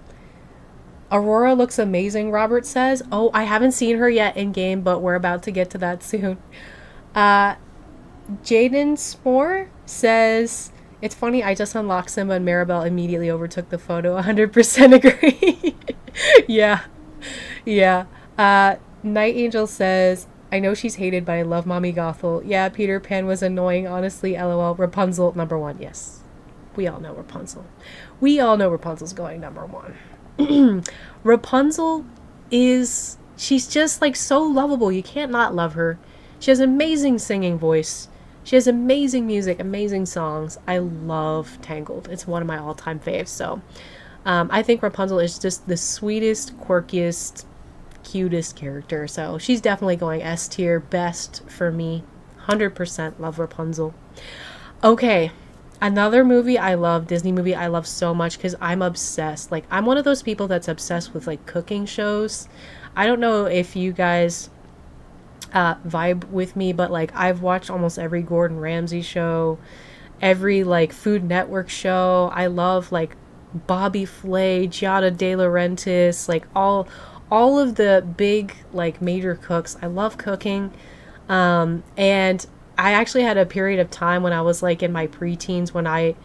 Aurora looks amazing, Robert says. Oh, I haven't seen her yet in game, but we're about to get to that soon. Jaden Spore says, it's funny, I just unlocked Simba and Maribel immediately overtook the photo. 100% agree. Yeah. Night Angel says, I know she's hated, but I love Mommy Gothel. Yeah, Peter Pan was annoying, honestly, lol. Rapunzel, #1. Yes. We all know Rapunzel. We all know Rapunzel's going #1. Rapunzel she's just like so lovable. You can't not love her. She has amazing singing voice. She has amazing music, amazing songs. I love Tangled. It's one of my all-time faves. So I think Rapunzel is just the sweetest, quirkiest, cutest character. So she's definitely going S tier, best for me. 100% love Rapunzel. Okay, another movie I love, Disney movie I love so much because I'm obsessed. Like, I'm one of those people that's obsessed with like cooking shows. I don't know if you guys vibe with me, but like I've watched almost every Gordon Ramsay show, every like Food Network show. I love like Bobby Flay, Giada De Laurentiis, like all of the big like major cooks. I love cooking. And I actually had a period of time when I was like in my preteens when I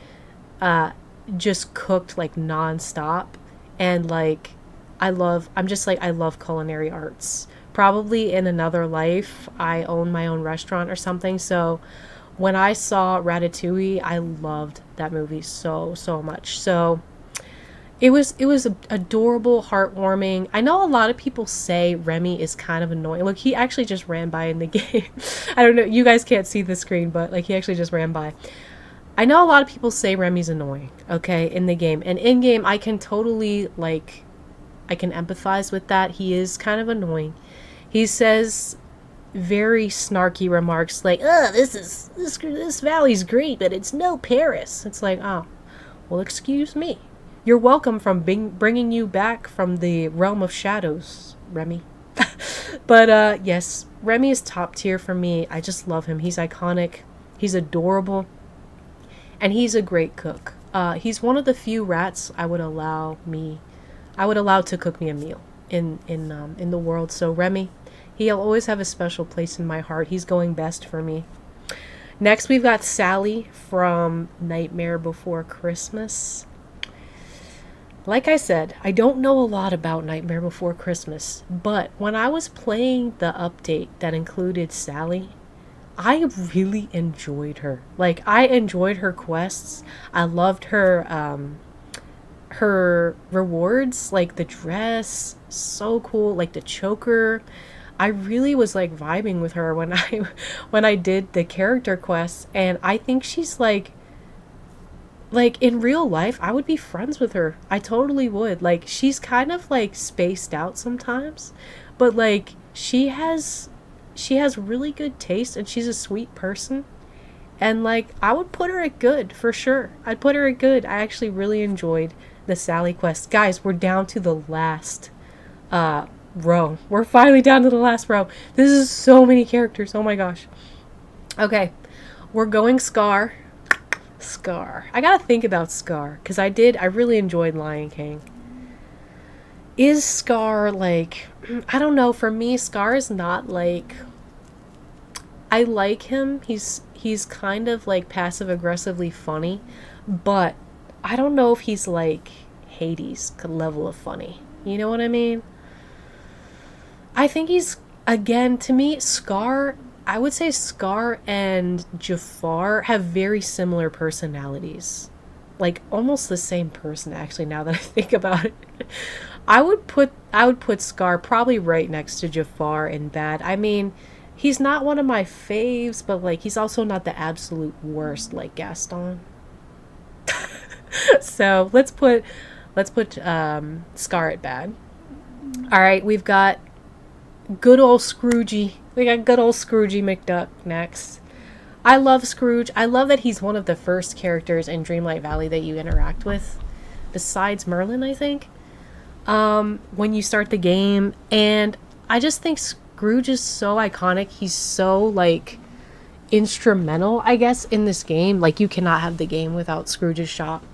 just cooked like nonstop, and like I love culinary arts. Probably in another life, I own my own restaurant or something. So when I saw Ratatouille, I loved that movie so much. So it was adorable, heartwarming. I know a lot of people say Remy is kind of annoying. Look, he actually just ran by in the game. I don't know, you guys can't see the screen, but like he actually just ran by. I know a lot of people say Remy's annoying, okay, in the game. And in game, I can totally like, I can empathize with that. He is kind of annoying. He says very snarky remarks like, "Oh, this valley's great, but it's no Paris." It's like, oh, well, excuse me. You're welcome from bringing you back from the realm of shadows, Remy. But yes, Remy is top tier for me. I just love him. He's iconic. He's adorable, and he's a great cook. He's one of the few rats I would allow to cook me a meal in the world. So Remy, he'll always have a special place in my heart. He's going best for me. Next, we've got Sally from Nightmare Before Christmas. Like I said, I don't know a lot about Nightmare Before Christmas, but when I was playing the update that included Sally, I really enjoyed her. Like, I enjoyed her quests. I loved her rewards, like the dress, so cool, like the choker. I really was like vibing with her when I did the character quests, and I think she's like in real life I would be friends with her. I totally would. Like, she's kind of like spaced out sometimes, but like she has really good taste, and she's a sweet person, and like I would put her at good for sure. I'd put her at good. I actually really enjoyed the Sally quest. Guys, we're down to the last row. We're finally down to the last row. This is so many characters. Oh my gosh. Okay, we're going Scar. I gotta think about Scar, because I really enjoyed Lion King. Is Scar like, I don't know, for me Scar is not like I like him. He's kind of like passive aggressively funny, but I don't know if he's like Hades level of funny. You know what I mean? I think he's, again, to me, Scar, I would say Scar and Jafar have very similar personalities. Like almost the same person, actually, now that I think about it. I would put Scar probably right next to Jafar in bad. I mean, he's not one of my faves, but like he's also not the absolute worst like Gaston. So let's put Scar at bad. All right, we've got good old Scroogey. We got good old Scroogey McDuck next. I love Scrooge. I love that he's one of the first characters in Dreamlight Valley that you interact with, besides Merlin, I think, when you start the game. And I just think Scrooge is so iconic. He's so, like, instrumental, I guess, in this game. Like, you cannot have the game without Scrooge's shop.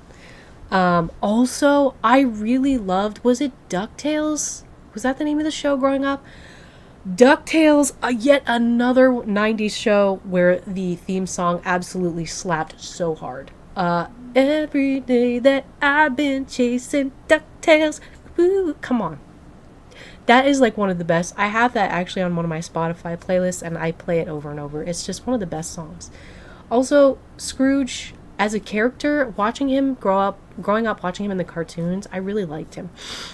Also, I really loved, was it DuckTales? Was that the name of the show growing up? DuckTales, yet another 90s show where the theme song absolutely slapped so hard. Every day that I've been chasing DuckTales. Ooh, come on. That is like one of the best. I have that actually on one of my Spotify playlists and I play it over and over. It's just one of the best songs. Also, Scrooge as a character, growing up watching him in the cartoons, I really liked him.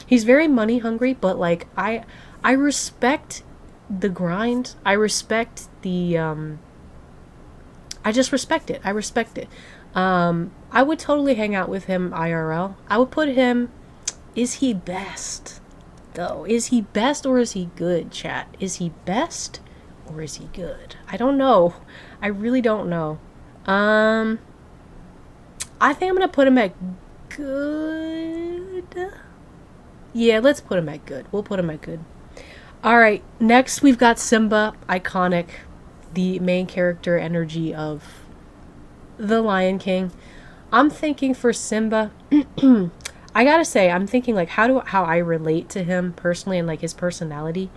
He's very money hungry, but like I respect the grind. I respect the I just respect it. I respect it. I would totally hang out with him IRL. I would put him, is he best though? Is he best or is he good, chat? Is he best or is he good? I don't know. I really don't know. I think I'm gonna put him at good. Yeah, let's put him at good. We'll put him at good. Alright, next we've got Simba, iconic, the main character energy of The Lion King. I'm thinking for Simba, I gotta say, I'm thinking like how I relate to him personally and like his personality.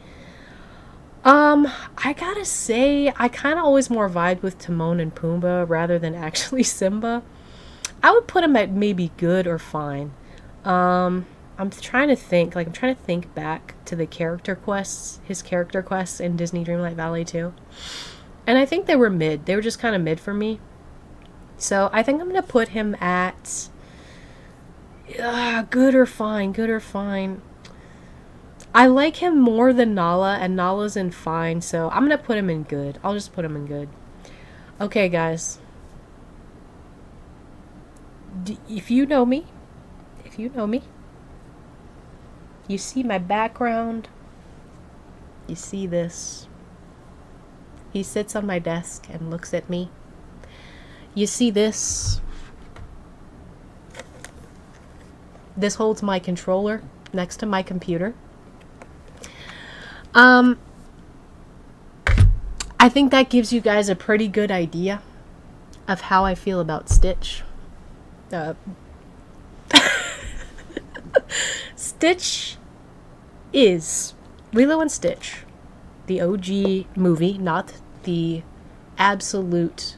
I gotta say, I kind of always more vibe with Timon and Pumbaa rather than actually Simba. I would put him at maybe good or fine. I'm trying to think back to the character quests, his character quests in Disney Dreamlight Valley too. And I think they were mid. They were just kind of mid for me. So I think I'm going to put him at good or fine, good or fine. I like him more than Nala, and Nala's in fine, so I'm going to put him in good. I'll just put him in good. Okay, guys. If you know me, you see my background, you see this. He sits on my desk and looks at me. You see this. This holds my controller next to my computer. I think that gives you guys a pretty good idea of how I feel about Stitch. Stitch is Lilo and Stitch, the OG movie, not the absolute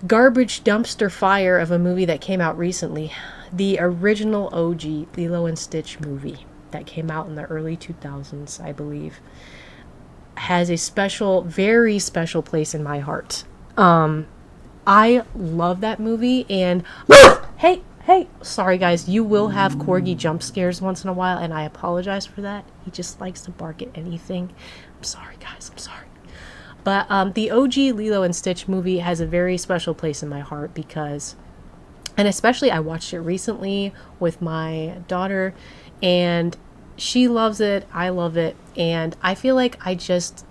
garbage dumpster fire of a movie that came out recently. The original OG Lilo and Stitch movie that came out in the early 2000s, I believe, has a special, very special place in my heart. I love that movie, and hey, sorry guys, you will have Corgi jump scares once in a while, and I apologize for that. He just likes to bark at anything. I'm sorry guys, I'm sorry. But the OG Lilo and Stitch movie has a very special place in my heart because, and especially I watched it recently with my daughter, and she loves it, I love it, and I feel like I just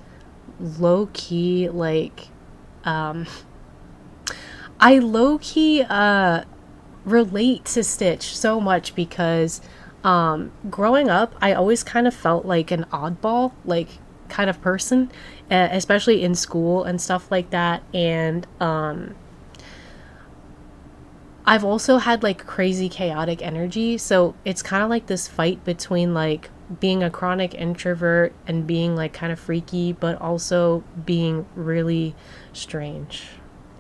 low-key, like, I low-key, relate to Stitch so much because, growing up, I always kind of felt like an oddball, like, kind of person, especially in school and stuff like that, and, I've also had like crazy chaotic energy, so it's kind of like this fight between like being a chronic introvert and being like kind of freaky, but also being really strange,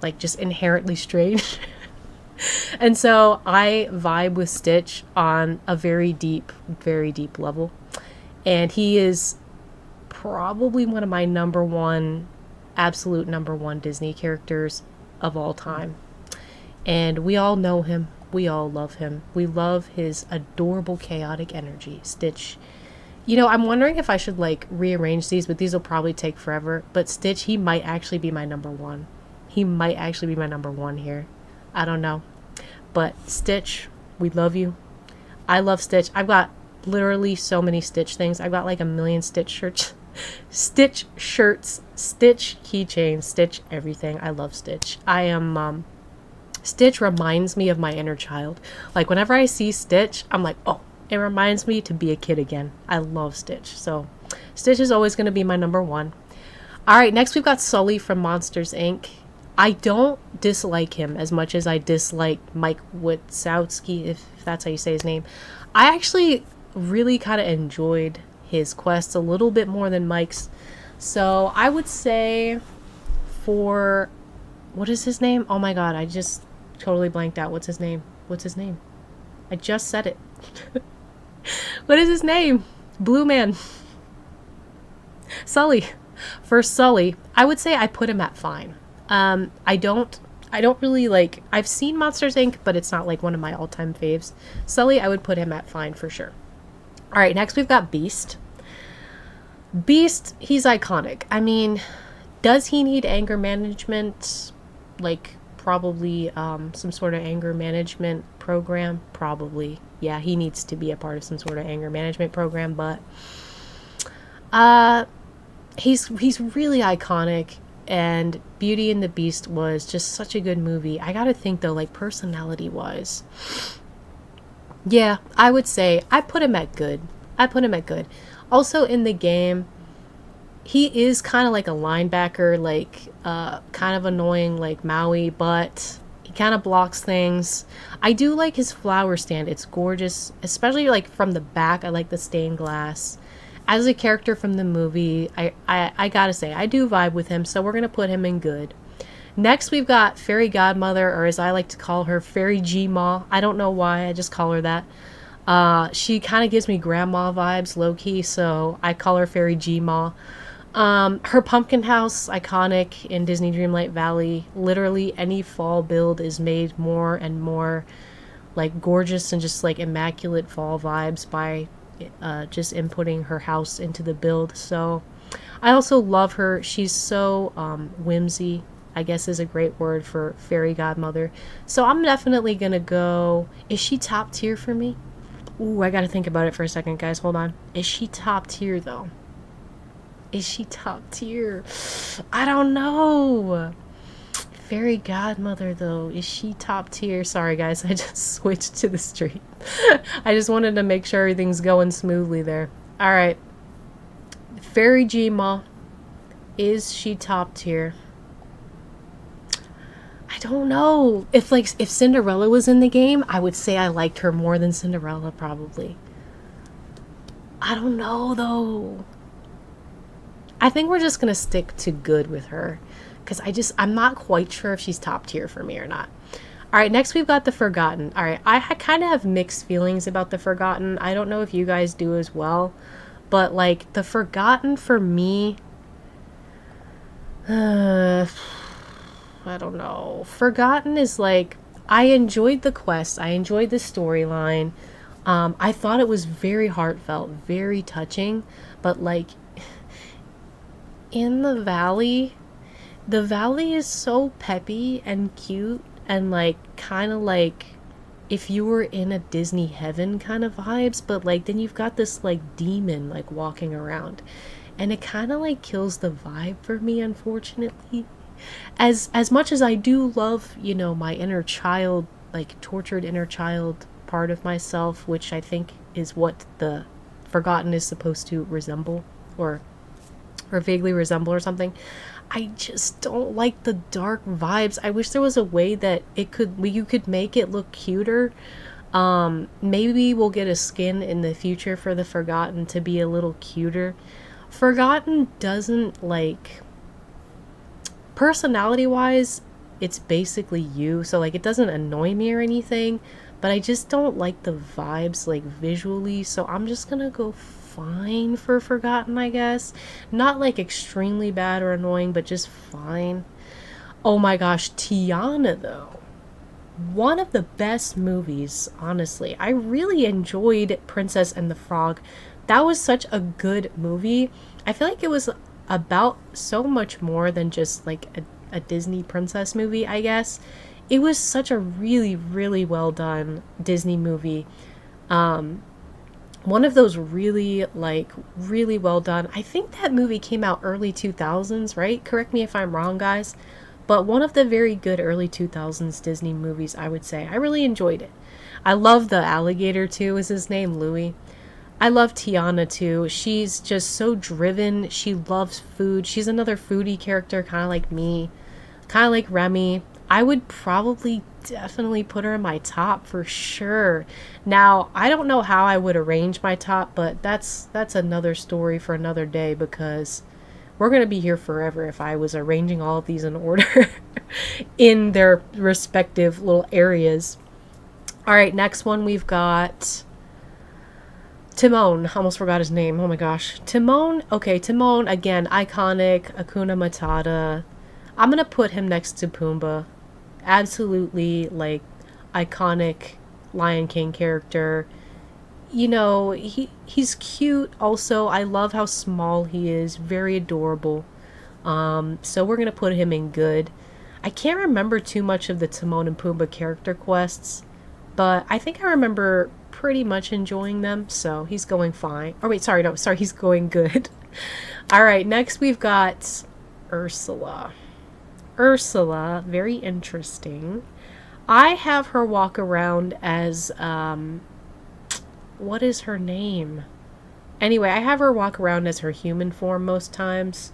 like just inherently strange. And so I vibe with Stitch on a very deep level. And he is probably one of my absolute number one Disney characters of all time. And we all know him. We all love him. We love his adorable chaotic energy. Stitch. You know, I'm wondering if I should like rearrange these, but these will probably take forever. But Stitch, he might actually be my number one. He might actually be my number one here. I don't know. But Stitch, we love you. I love Stitch. I've got literally so many Stitch things. I've got like a million Stitch shirts. Stitch shirts, Stitch keychains, Stitch everything. I love Stitch. Stitch reminds me of my inner child. Like whenever I see Stitch, I'm like, oh, it reminds me to be a kid again. I love Stitch. So Stitch is always going to be my number one. All right, next we've got Sully from Monsters, Inc. I don't dislike him as much as I dislike Mike Wazowski, if that's how you say his name. I actually really kind of enjoyed his quests a little bit more than Mike's. So I would say for, what is his name? Oh my god, I just totally blanked out. What's his name? I just said it. What is his name? Blue Man. Sully. For Sully, I would say I put him at fine. I don't really like, I've seen Monsters Inc., but it's not like one of my all-time faves. Sully, I would put him at fine for sure. All right, next we've got Beast. Beast, he's iconic. I mean, does he need anger management? Like, probably some sort of anger management program? Probably. Yeah, he needs to be a part of some sort of anger management program, but he's really iconic. And Beauty and the Beast was just such a good movie. I gotta think though, like personality-wise, yeah, I would say I put him at good. Also in the game, he is kind of like a linebacker, like kind of annoying like Maui, but he kind of blocks things. I do like his flower stand. It's gorgeous, especially like from the back. I like the stained glass. As a character from the movie, I gotta say, I do vibe with him, so we're gonna put him in good. Next, we've got Fairy Godmother, or as I like to call her, Fairy G-Ma. I don't know why, I just call her that. She kind of gives me grandma vibes, low-key, so I call her Fairy G-Ma. Her pumpkin house, iconic in Disney Dreamlight Valley. Literally, any fall build is made more and more, like, gorgeous and just, like, immaculate fall vibes by just inputting her house into the build. So I also love her. She's so whimsy, I guess is a great word for Fairy Godmother. So I'm definitely gonna go, is she top tier for me? Ooh, I gotta think about it for a second, guys. Hold on. Is she top tier though? Is she top tier? I don't know. Fairy Godmother though, is she top tier? Sorry guys, I just switched to the street. I just wanted to make sure everything's going smoothly there. Alright. Fairy G-Ma. Is she top tier? I don't know. If Cinderella was in the game, I would say I liked her more than Cinderella probably. I don't know though. I think we're just gonna stick to good with her. Because I'm not quite sure if she's top tier for me or not. Alright, next we've got the Forgotten. Alright, I kind of have mixed feelings about the Forgotten. I don't know if you guys do as well. But, like, the Forgotten for me... I don't know. Forgotten is, like... I enjoyed the quest. I enjoyed the storyline. I thought it was very heartfelt, very touching. But, like... in the valley... The valley is so peppy and cute and like kind of like if you were in a Disney heaven kind of vibes, but like then you've got this like demon like walking around and it kind of like kills the vibe for me, unfortunately. As much as I do love, you know, my inner child, like tortured inner child part of myself, which I think is what the Forgotten is supposed to resemble or vaguely resemble or something. I just don't like the dark vibes. I wish there was a way that you could make it look cuter. Maybe we'll get a skin in the future for the Forgotten to be a little cuter. Forgotten doesn't, like, personality wise, it's basically you, so like it doesn't annoy me or anything, but I just don't like the vibes like visually, so I'm just gonna go fine for Forgotten, I guess. Not like extremely bad or annoying, but just fine. Oh my gosh, Tiana though, one of the best movies, honestly. I really enjoyed Princess and the Frog. That was such a good movie. I feel like it was about so much more than just like a Disney princess movie, I guess. It was such a really, really well done Disney movie. One of those really, like, really well done. I think that movie came out early 2000s, right? Correct me if I'm wrong, guys. But one of the very good early 2000s Disney movies, I would say. I really enjoyed it. I love the alligator, too, is his name, Louis. I love Tiana, too. She's just so driven. She loves food. She's another foodie character, kind of like me. Kind of like Remy. I would probably definitely put her in my top for sure. Now, I don't know how I would arrange my top, but that's another story for another day, because we're going to be here forever if I was arranging all of these in order in their respective little areas. All right, next one we've got Timon. Almost forgot his name. Oh my gosh. Timon. Okay, Timon, again, iconic, Hakuna Matata. I'm going to put him next to Pumbaa. Absolutely, like, iconic Lion King character. You know, he's cute. Also, I love how small he is. Very adorable. So we're going to put him in good. I can't remember too much of the Timon and Pumbaa character quests, but I think I remember pretty much enjoying them, so he's going fine. Oh, wait, sorry, he's going good. All right, next we've got Ursula. Ursula, very interesting. I have her walk around as, what is her name? Anyway, I have her walk around as her human form most times,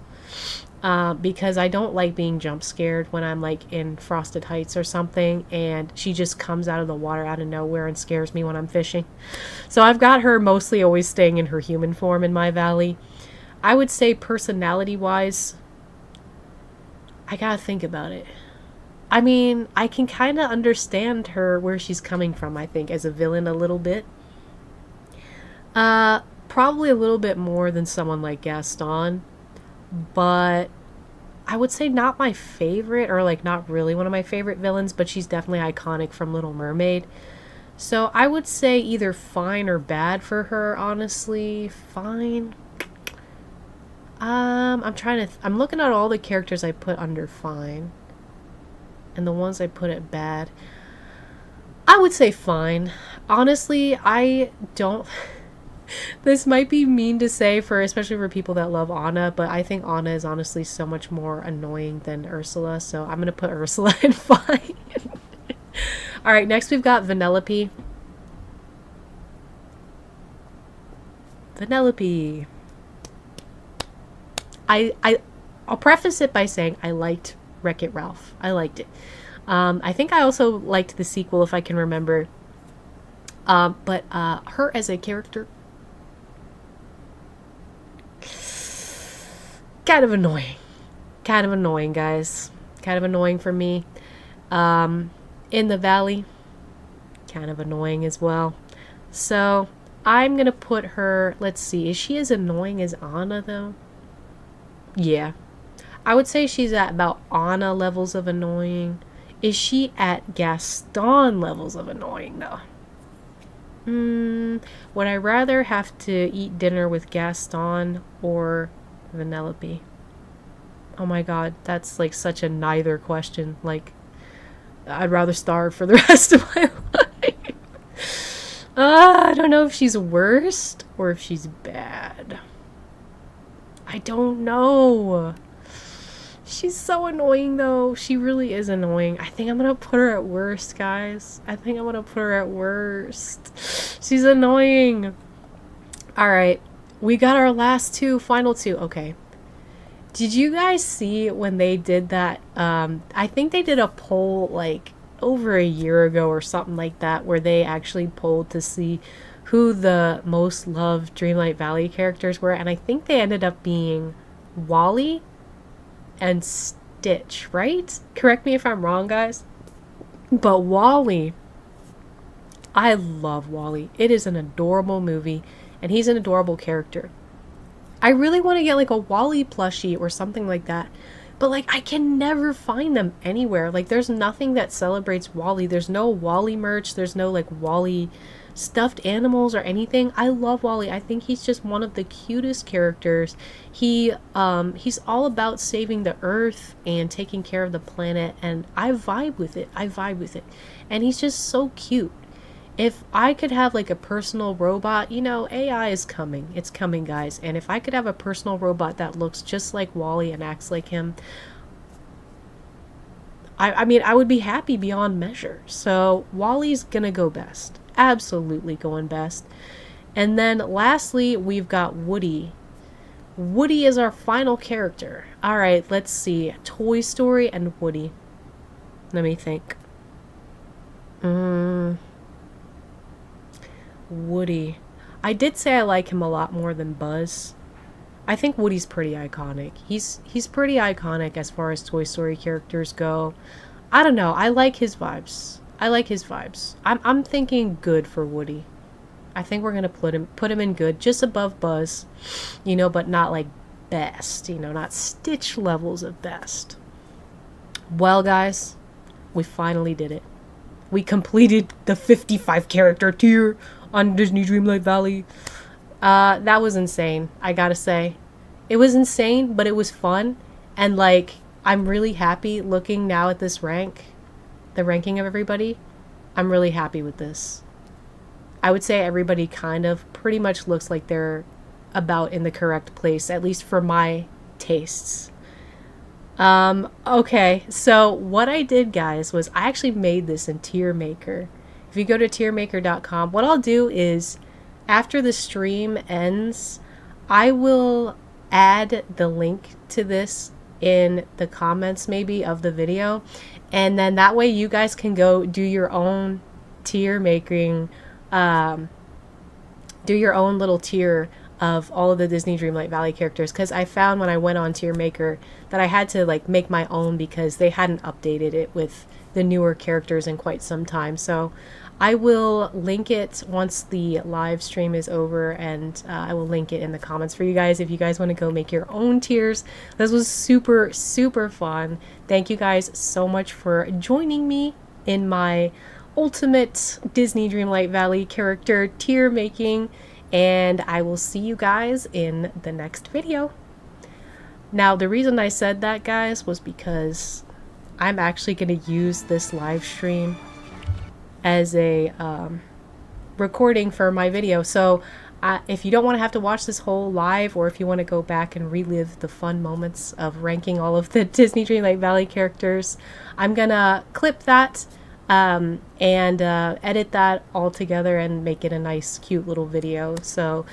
because I don't like being jump scared when I'm like in Frosted Heights or something, and she just comes out of the water out of nowhere and scares me when I'm fishing. So I've got her mostly always staying in her human form in my valley. I would say personality-wise, I gotta think about it. I mean, I can kind of understand her, where she's coming from, I think, as a villain a little bit. Probably a little bit more than someone like Gaston, but I would say not my favorite, or like not really one of my favorite villains, but she's definitely iconic from Little Mermaid. So I would say either fine or bad for her, honestly. Fine. I'm looking at all the characters I put under fine and the ones I put at bad. I would say fine. Honestly, I don't this might be mean to say, for especially for people that love Anna, but I think Anna is honestly so much more annoying than Ursula, so I'm gonna put Ursula in fine. All right, next we've got Vanellope. Vanellope. I'll preface it by saying I liked Wreck-It Ralph. I liked it. I think I also liked the sequel, if I can remember. But her as a character, kind of annoying. Kind of annoying, guys. Kind of annoying for me. In the Valley, kind of annoying as well. So I'm gonna put her, let's see, is she as annoying as Anna though? Yeah. I would say she's at about Anna levels of annoying. Is she at Gaston levels of annoying though? Would I rather have to eat dinner with Gaston or Vanellope? Oh my god, that's like such a neither question. Like, I'd rather starve for the rest of my life. I don't know if she's worst or if she's bad. I don't know. She's so annoying though. She really is annoying. I think I'm gonna put her at worst, guys. I think I'm gonna put her at worst. She's annoying. Alright. We got our last two, final two. Okay. Did you guys see when they did that? I think they did a poll like over a year ago or something like that, where they actually polled to see who the most loved Dreamlight Valley characters were, and I think they ended up being Wally and Stitch, right? Correct me if I'm wrong, guys. But Wally, I love Wally. It is an adorable movie, and he's an adorable character. I really want to get like a Wally plushie or something like that. But like I can never find them anywhere. Like there's nothing that celebrates Wally. There's no Wally merch. There's no like Wally stuffed animals or anything. I love Wally. I think he's just one of the cutest characters. He's all about saving the earth and taking care of the planet, and I vibe with it. I vibe with it. And he's just so cute. If I could have like a personal robot, you know, AI is coming. It's coming, guys. And if I could have a personal robot that looks just like Wally and acts like him, I mean, I would be happy beyond measure. So Wally's gonna go best. Absolutely going best. And then lastly, we've got Woody. Woody is our final character. All right, let's see. Toy Story and Woody. Let me think. Woody. I did say I like him a lot more than Buzz. I think Woody's pretty iconic. He's pretty iconic as far as Toy Story characters go. I don't know. I like his vibes. I'm thinking good for Woody. I think we're gonna put him in good, just above Buzz, you know, but not like best, you know, not Stitch levels of best. Well, guys, we finally did it. We completed the 55 character tier on Disney Dreamlight Valley. That was insane, I gotta say. It was insane, but it was fun. And like, I'm really happy looking now at this rank, the ranking of everybody. I'm really happy with this. I would say everybody kind of pretty much looks like they're about in the correct place, at least for my tastes. Okay, so what I did, guys, was I actually made this in TierMaker. If you go to TierMaker.com, what I'll do is, after the stream ends, I will add the link to this in the comments maybe of the video, and then that way you guys can go do your own tier making, do your own little tier of all of the Disney Dreamlight Valley characters, because I found when I went on TierMaker that I had to like make my own because they hadn't updated it with the newer characters in quite some time. So I will link it once the live stream is over, and I will link it in the comments for you guys if you guys want to go make your own tiers. This was super, super fun. Thank you guys so much for joining me in my ultimate Disney Dreamlight Valley character tier making, and I will see you guys in the next video. Now, the reason I said that, guys, was because I'm actually going to use this live stream as a recording for my video. So if you don't want to have to watch this whole live, or if you want to go back and relive the fun moments of ranking all of the Disney Dreamlight Valley characters, I'm gonna clip that and edit that all together and make it a nice cute little video, so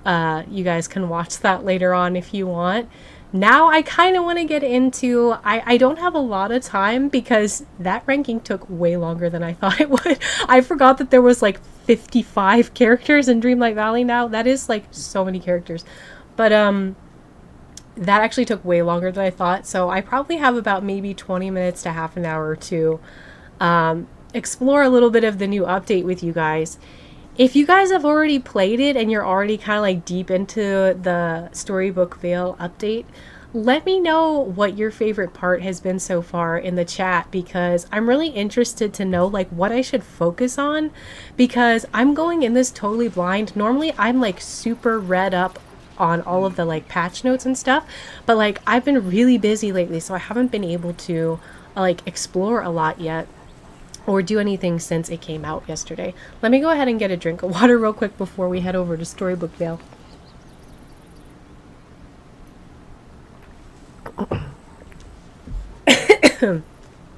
you guys can watch that later on if you want. Now I kind of want to get into, I don't have a lot of time because that ranking took way longer than I thought it would. I forgot that there was like 55 characters in Dreamlight Valley now. That is like so many characters. But that actually took way longer than I thought. So I probably have about maybe 20 minutes to half an hour to explore a little bit of the new update with you guys. If you guys have already played it and you're already kind of like deep into the Storybook Vale update, let me know what your favorite part has been so far in the chat, because I'm really interested to know like what I should focus on, because I'm going in this totally blind. Normally I'm like super read up on all of the like patch notes and stuff, but like I've been really busy lately, so I haven't been able to like explore a lot yet or do anything since it came out yesterday. Let me go ahead and get a drink of water real quick before we head over to Storybook Vale.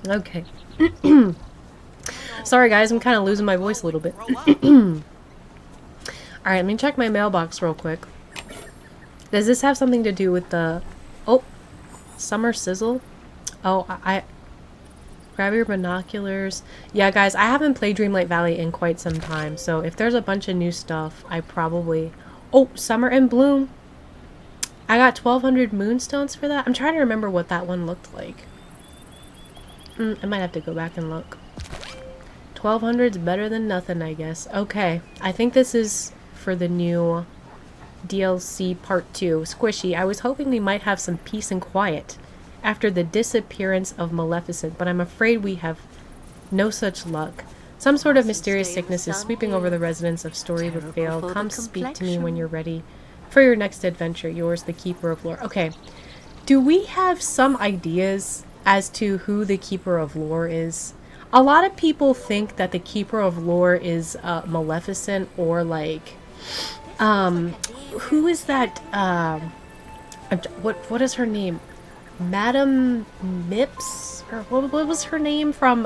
Okay. Sorry guys, I'm kind of losing my voice a little bit. Alright, let me check my mailbox real quick. Does this have something to do with the... Oh, Summer Sizzle? Oh, Grab your binoculars. Yeah, guys, I haven't played Dreamlight Valley in quite some time, so if there's a bunch of new stuff, I probably... Oh, Summer in Bloom! I got 1,200 moonstones for that. I'm trying to remember what that one looked like. I might have to go back and look. 1,200's better than nothing, I guess. Okay, I think this is for the new DLC Part 2. Squishy, I was hoping we might have some peace and quiet after the disappearance of Maleficent, but I'm afraid we have no such luck. Some sort of mysterious sickness is sweeping over the residents of Storybook Vale. Come speak to me when you're ready for your next adventure. Yours, the Keeper of Lore. Okay, do we have some ideas as to who the Keeper of Lore is? A lot of people think that the Keeper of Lore is Maleficent, or like, who is that? What is her name? Madam Mips, or what was her name from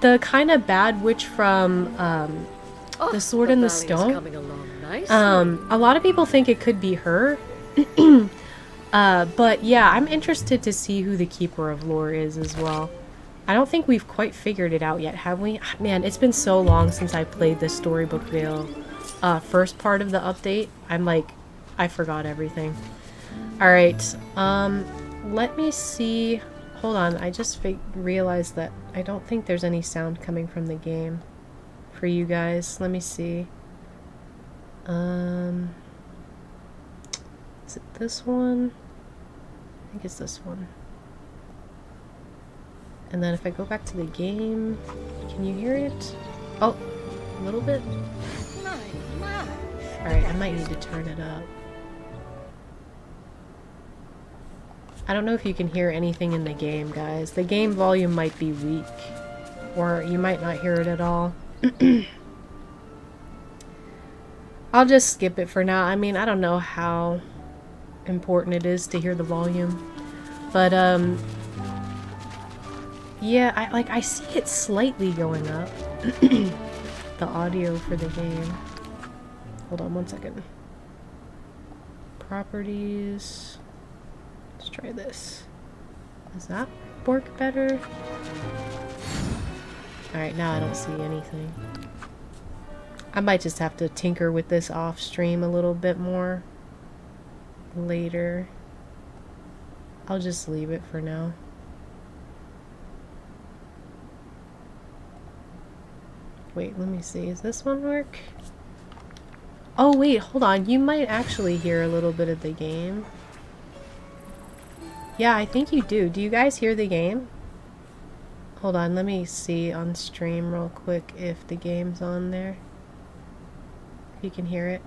the kind of bad witch from The Sword and the Stone? A lot of people think it could be her. But yeah, I'm interested to see who the Keeper of Lore is as well. I don't think we've quite figured it out yet, have we? Man, it's been so long since I played the Storybook Vale first part of the update. I'm like, I forgot everything. Alright, let me see. Hold on, I just realized that I don't think there's any sound coming from the game for you guys. Let me see. Is it this one? I think it's this one. And then if I go back to the game, can you hear it? Oh, a little bit? Alright, I might need to turn it up. I don't know if you can hear anything in the game, guys. The game volume might be weak, or you might not hear it at all. I'll just skip it for now. I mean, I don't know how important it is to hear the volume, but yeah, I see it slightly going up. The audio for the game. Hold on one second. Properties. Let's try this. Does that work better? Alright, now I don't see anything. I might just have to tinker with this off stream a little bit more later. I'll just leave it for now. Wait, let me see. Does this one work? Oh wait, hold on. You might actually hear a little bit of the game. Yeah, I think you do. Do you guys hear the game? Hold on, let me see on stream real quick if the game's on there. If you can hear it.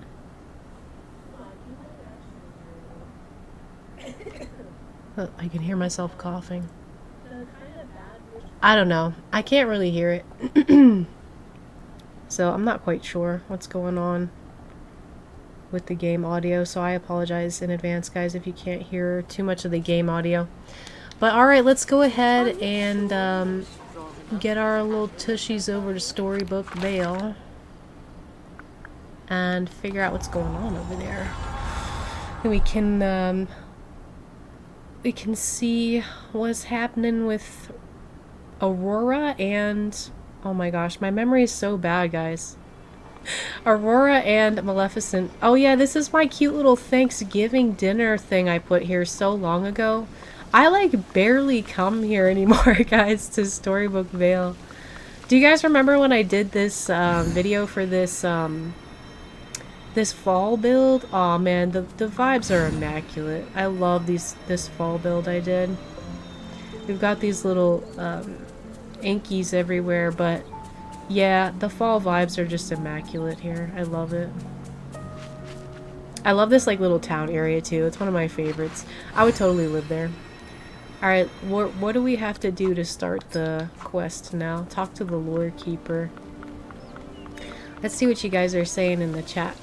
Oh, I can hear myself coughing. I don't know. I can't really hear it. So I'm not quite sure what's going on with the game audio, so I apologize in advance, guys, if you can't hear too much of the game audio. But alright, let's go ahead and get our little tushies over to Storybook Vale and figure out what's going on over there. And we can see what's happening with Aurora and... oh my gosh, my memory is so bad, guys. Aurora and Maleficent. Oh yeah, this is my cute little Thanksgiving dinner thing I put here so long ago. I like barely come here anymore, guys, to Storybook Vale. Do you guys remember when I did this video for this this fall build? Aw man, the vibes are immaculate. I love this fall build I did. We've got these little inkies everywhere, but yeah, the fall vibes are just immaculate here. I love it. I love this like little town area too. It's one of my favorites. I would totally live there. Alright, what do we have to do to start the quest now? Talk to the lore keeper. Let's see what you guys are saying in the chat.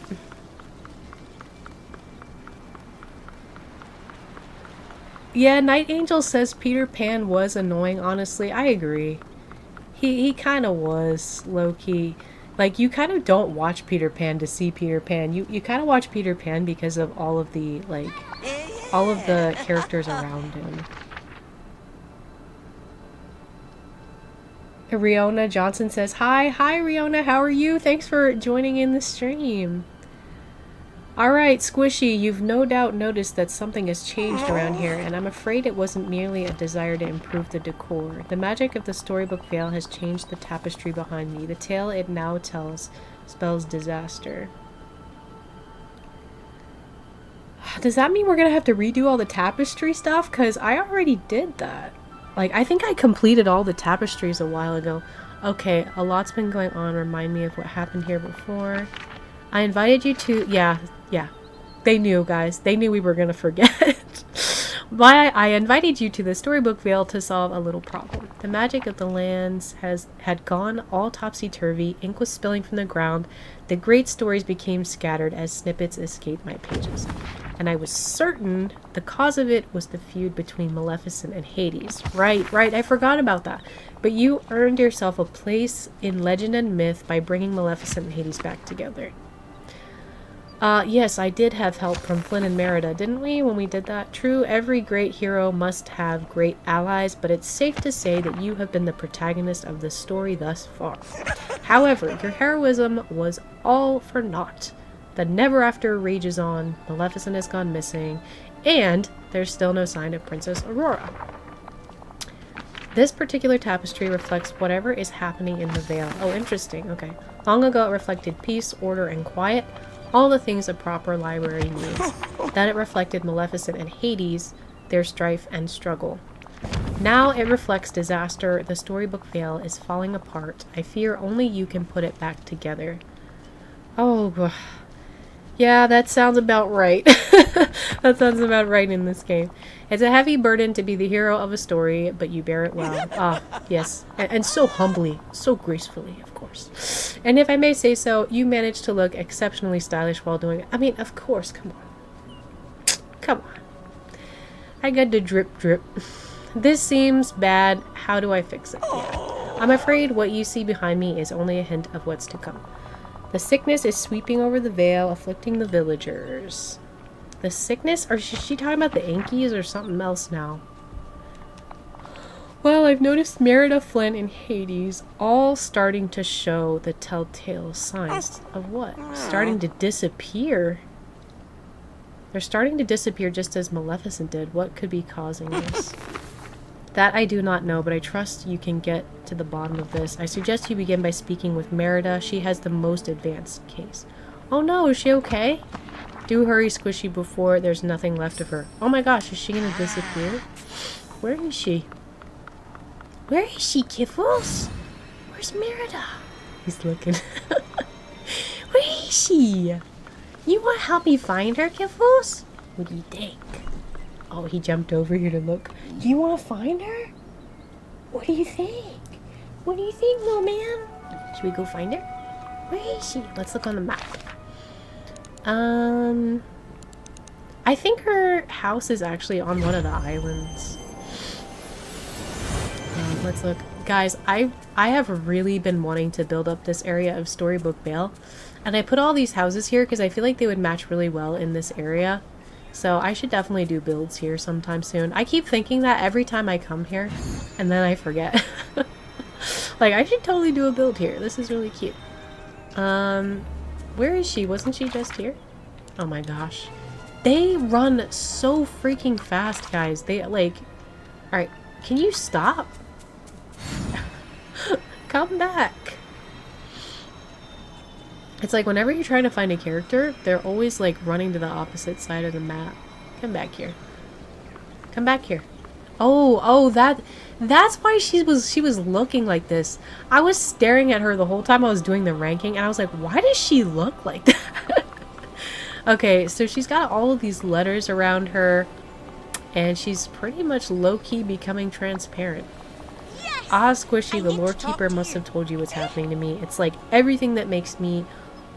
Yeah, Night Angel says Peter Pan was annoying. Honestly, I agree. He kind of was, low-key. Like, you kind of don't watch Peter Pan to see Peter Pan. You kind of watch Peter Pan because of all of the, like, all of the characters around him. Riona Johnson says, hi. Hi, Riona. How are you? Thanks for joining in the stream. Alright, Squishy, you've no doubt noticed that something has changed around here, and I'm afraid it wasn't merely a desire to improve the decor. The magic of the Storybook Vale has changed the tapestry behind me. The tale it now tells spells disaster. Does that mean we're gonna have to redo all the tapestry stuff? Because I already did that. Like, I think I completed all the tapestries a while ago. Okay, a lot's been going on. Remind me of what happened here before. I invited you to... Yeah. They knew, guys. They knew we were gonna forget. I invited you to the Storybook Vale to solve a little problem. The magic of the lands had gone all topsy-turvy. Ink was spilling from the ground. The great stories became scattered as snippets escaped my pages. And I was certain the cause of it was the feud between Maleficent and Hades. Right, I forgot about that. But you earned yourself a place in legend and myth by bringing Maleficent and Hades back together. Yes, I did have help from Flynn and Merida, didn't we, when we did that? True, every great hero must have great allies, but it's safe to say that you have been the protagonist of the story thus far. However, your heroism was all for naught. The never after rages on, Maleficent has gone missing, and there's still no sign of Princess Aurora. This particular tapestry reflects whatever is happening in the Vale. Oh, interesting, okay. Long ago it reflected peace, order, and quiet. All the things a proper library needs. Then it reflected Maleficent and Hades, their strife and struggle. Now it reflects disaster. The Storybook Vale is falling apart. I fear only you can put it back together. Oh, yeah, that sounds about right. That sounds about right in this game. It's a heavy burden to be the hero of a story, but you bear it well. Ah, yes. And so humbly, so gracefully, of course. And if I may say so, you managed to look exceptionally stylish while doing it. I mean, of course, come on. Come on. I got to drip drip. This seems bad. How do I fix it? Yeah. I'm afraid what you see behind me is only a hint of what's to come. The sickness is sweeping over the Vale, afflicting the villagers. The sickness? Or is she talking about the Yankees or something else now? Well, I've noticed Merida, Flynn, and Hades all starting to show the telltale signs of what? Starting to disappear. They're starting to disappear just as Maleficent did. What could be causing this? That I do not know, but I trust you can get to the bottom of this. I suggest you begin by speaking with Merida. She has the most advanced case. Oh no, is she okay? Do hurry, Squishy, before there's nothing left of her. Oh my gosh, is she gonna disappear? Where is she? Where is she, Kiffles? Where's Merida? He's looking. Where is she? You want to help me find her, Kiffles? What do you think? Oh, he jumped over here to look. Do you want to find her? What do you think? What do you think, little man? Should we go find her? Where is she? Let's look on the map. I think her house is actually on one of the islands. Let's look. Guys, I have really been wanting to build up this area of Storybook Vale. And I put all these houses here because I feel like they would match really well in this area. So I should definitely do builds here sometime soon. I keep thinking that every time I come here, and then I forget. Like, I should totally do a build here. This is really cute. Where is she? Wasn't she just here? Oh my gosh. They run so freaking fast, guys. They, like... Alright, can you stop? Come back. It's like whenever you're trying to find a character, they're always like running to the opposite side of the map. Come back here. Come back here. Oh, that's why she was looking like this. I was staring at her the whole time I was doing the ranking, and I was like, why does she look like that? Okay, so she's got all of these letters around her, and she's pretty much low-key becoming transparent. Yes! Ah, Squishy, the lore keeper must have told you what's happening to me. It's like everything that makes me,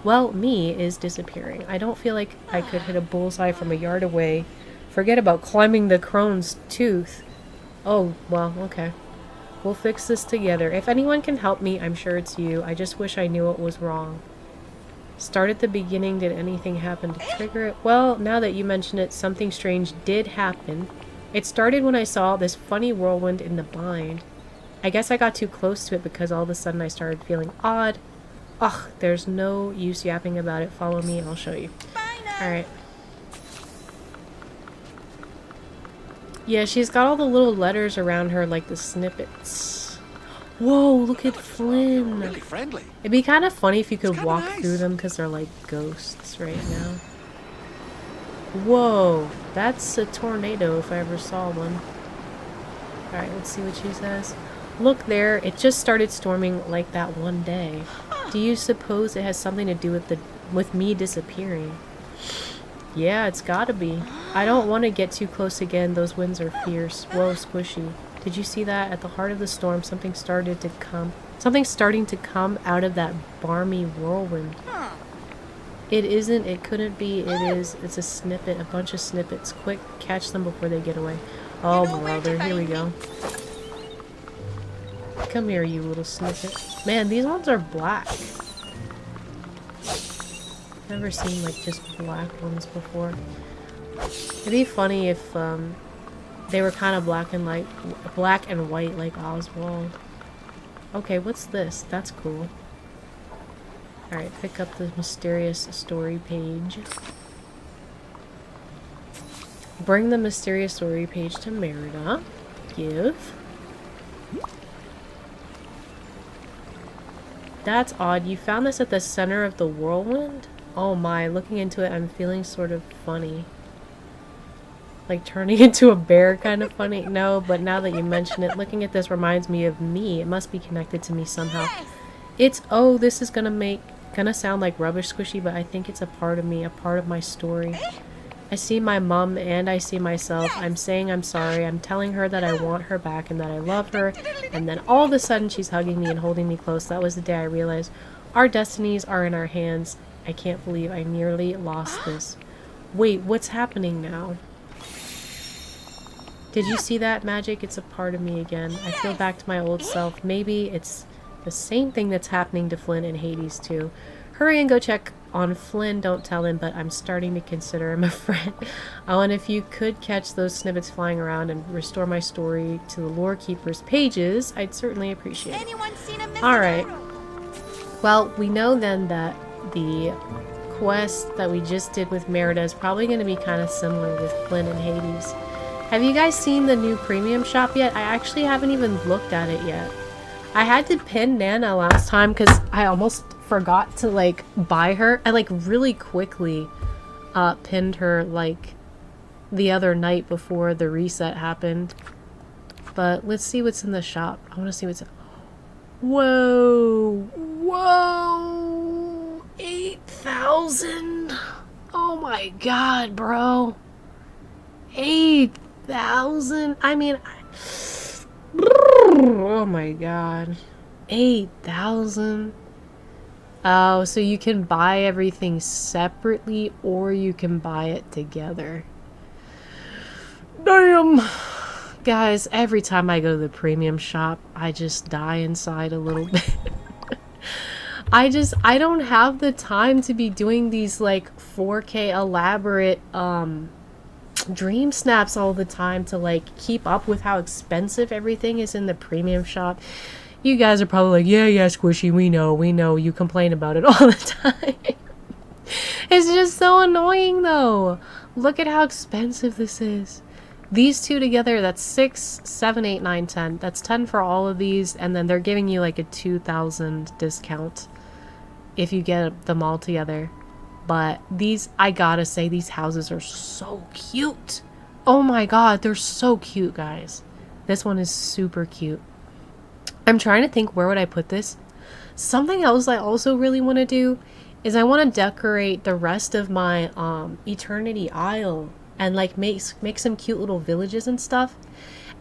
well, me, is disappearing. I don't feel like I could hit a bullseye from a yard away. Forget about climbing the crone's tooth. Oh, well, okay. We'll fix this together. If anyone can help me, I'm sure it's you. I just wish I knew what was wrong. Start at the beginning. Did anything happen to trigger it? Well, now that you mention it, something strange did happen. It started when I saw this funny whirlwind in the bind. I guess I got too close to it because all of a sudden I started feeling odd. Ugh, there's no use yapping about it. Follow me and I'll show you. Alright. Yeah, she's got all the little letters around her, like the snippets. Whoa, look at Flynn. Really friendly. It'd be kind of funny if you could kinda walk nice. through them because they're like ghosts right now. Whoa, that's a tornado if I ever saw one. Alright, let's see what she says. Look there, it just started storming like that one day. Do you suppose it has something to do with me disappearing? Yeah, it's gotta be. I don't want to get too close again. Those winds are fierce. Whoa, squishy. Did you see that? At the heart of the storm, something's starting to come out of that barmy whirlwind. It isn't, it couldn't be, it is. It's a snippet, a bunch of snippets. Quick, catch them before they get away. Oh, brother, here we go. Come here, you little snippet. Man, these ones are black. Never seen like just black ones before. It'd be funny if they were kind of black and white like Oswald. Okay, what's this? That's cool. Alright, pick up the mysterious story page. Bring the mysterious story page to Merida. Give. That's odd. You found this at the center of the whirlwind? Oh my, looking into it, I'm feeling sort of funny. Like turning into a bear kind of funny. No, but now that you mention it, looking at this reminds me of me. It must be connected to me somehow. It's, oh, this is gonna sound like rubbish squishy, but I think it's a part of me, a part of my story. I see my mom and I see myself. I'm saying I'm sorry. I'm telling her that I want her back and that I love her. And then all of a sudden she's hugging me and holding me close. That was the day I realized our destinies are in our hands. I can't believe I nearly lost this. Wait, what's happening now? Did you see that, Magic? It's a part of me again. I feel back to my old self. Maybe it's the same thing that's happening to Flynn and Hades too. Hurry and go check on Flynn. Don't tell him, but I'm starting to consider him a friend. Oh, and if you could catch those snippets flying around and restore my story to the Lore Keeper's pages, I'd certainly appreciate it. Alright. Well, we know then that the quest that we just did with Merida is probably going to be kind of similar with Flynn and Hades. Have you guys seen the new premium shop yet? I actually haven't even looked at it yet. I had to pin Nana last time because I almost forgot to like buy her. I like really quickly pinned her like the other night before the reset happened. But let's see what's in the shop. I want to see what's in. Whoa! Whoa! 8,000! Oh my god, bro! 8,000! I mean, oh my god. 8,000. Oh, so you can buy everything separately or you can buy it together. Damn! Guys, every time I go to the premium shop, I just die inside a little bit. I don't have the time to be doing these like 4K elaborate dream snaps all the time to like keep up with how expensive everything is in the premium shop. You guys are probably like, yeah, Squishy, we know, you complain about it all the time. It's just so annoying though. Look at how expensive this is. These two together, that's 6, 7, 8, 9, 10. That's 10 for all of these, and then they're giving you like a 2,000 discount if you get them all together. But these, I gotta say, these houses are so cute. Oh my god, they're so cute, guys. This one is super cute. I'm trying to think, where would I put this? Something else I also really want to do is I want to decorate the rest of my Eternity Isle and like make some cute little villages and stuff.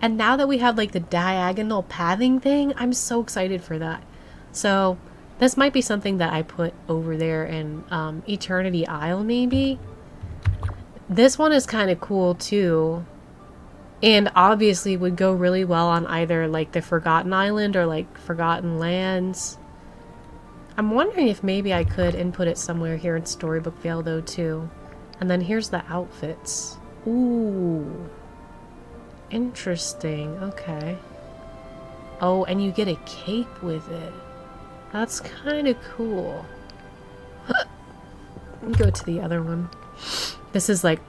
And now that we have like the diagonal pathing thing, I'm so excited for that. So this might be something that I put over there in Eternity Isle maybe. This one is kind of cool too. And obviously would go really well on either like the Forgotten Island or like Forgotten Lands. I'm wondering if maybe I could input it somewhere here in Storybook Vale though too. And then here's the outfits. Ooh. Interesting. Okay. Oh, and you get a cape with it. That's kind of cool. Let me go to the other one. This is like...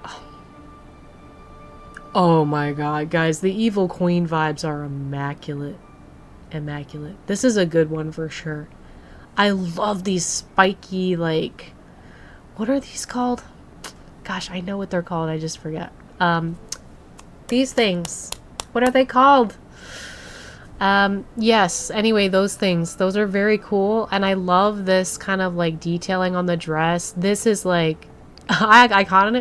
Oh my god, guys. The Evil Queen vibes are immaculate. Immaculate. This is a good one for sure. I love these spiky, like... What are these called? Gosh, I know what they're called. I just forget. These things. What are they called? Yes. Anyway, those things. Those are very cool. And I love this kind of like detailing on the dress. This is like... I kind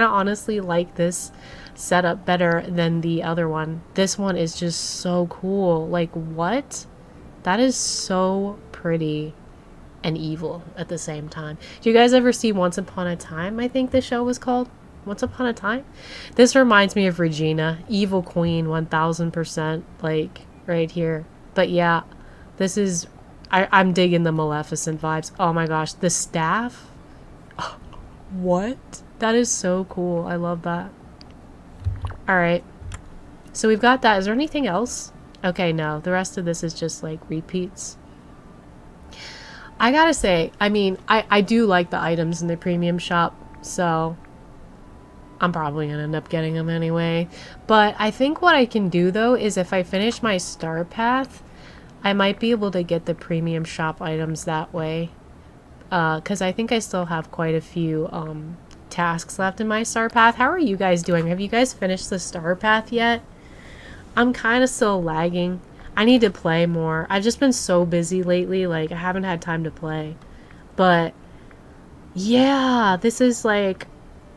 of honestly like this setup better than the other one. This one is just so cool. Like, what? That is so pretty and evil at the same time. Do you guys ever see Once Upon a Time? I think the show was called Once Upon a Time. This reminds me of Regina, Evil Queen, 1000%, like right here. But yeah, this is, I'm digging the Maleficent vibes. Oh my gosh, the staff. What? That is so cool. I love that. All right, so we've got that. Is there anything else? Okay, no, the rest of this is just like repeats. I gotta say, I mean, I do like the items in the premium shop, so I'm probably gonna end up getting them anyway. But I think what I can do though is if I finish my star path, I might be able to get the premium shop items that way. Because I think I still have quite a few tasks left in my star path. How are you guys doing? Have you guys finished the star path yet? I'm kind of still lagging. I need to play more. I've just been so busy lately, like I haven't had time to play. But yeah, this is like,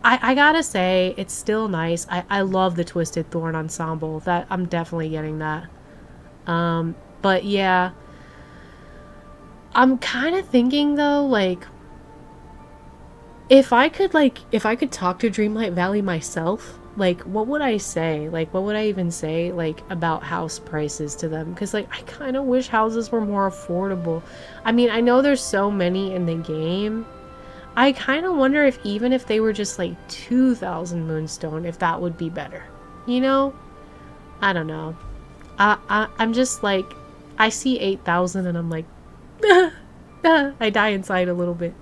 I gotta say, it's still nice. I love the Twisted Thorn ensemble. That I'm definitely getting that. But yeah, I'm kind of thinking though, like, if I could talk to Dreamlight Valley myself, like, what would I say? Like, what would I even say, like, about house prices to them? Because, like, I kind of wish houses were more affordable. I mean, I know there's so many in the game. I kind of wonder if even if they were just, like, 2,000 Moonstone, if that would be better. You know? I don't know. I'm just, like, I see 8,000 and I'm like, I die inside a little bit.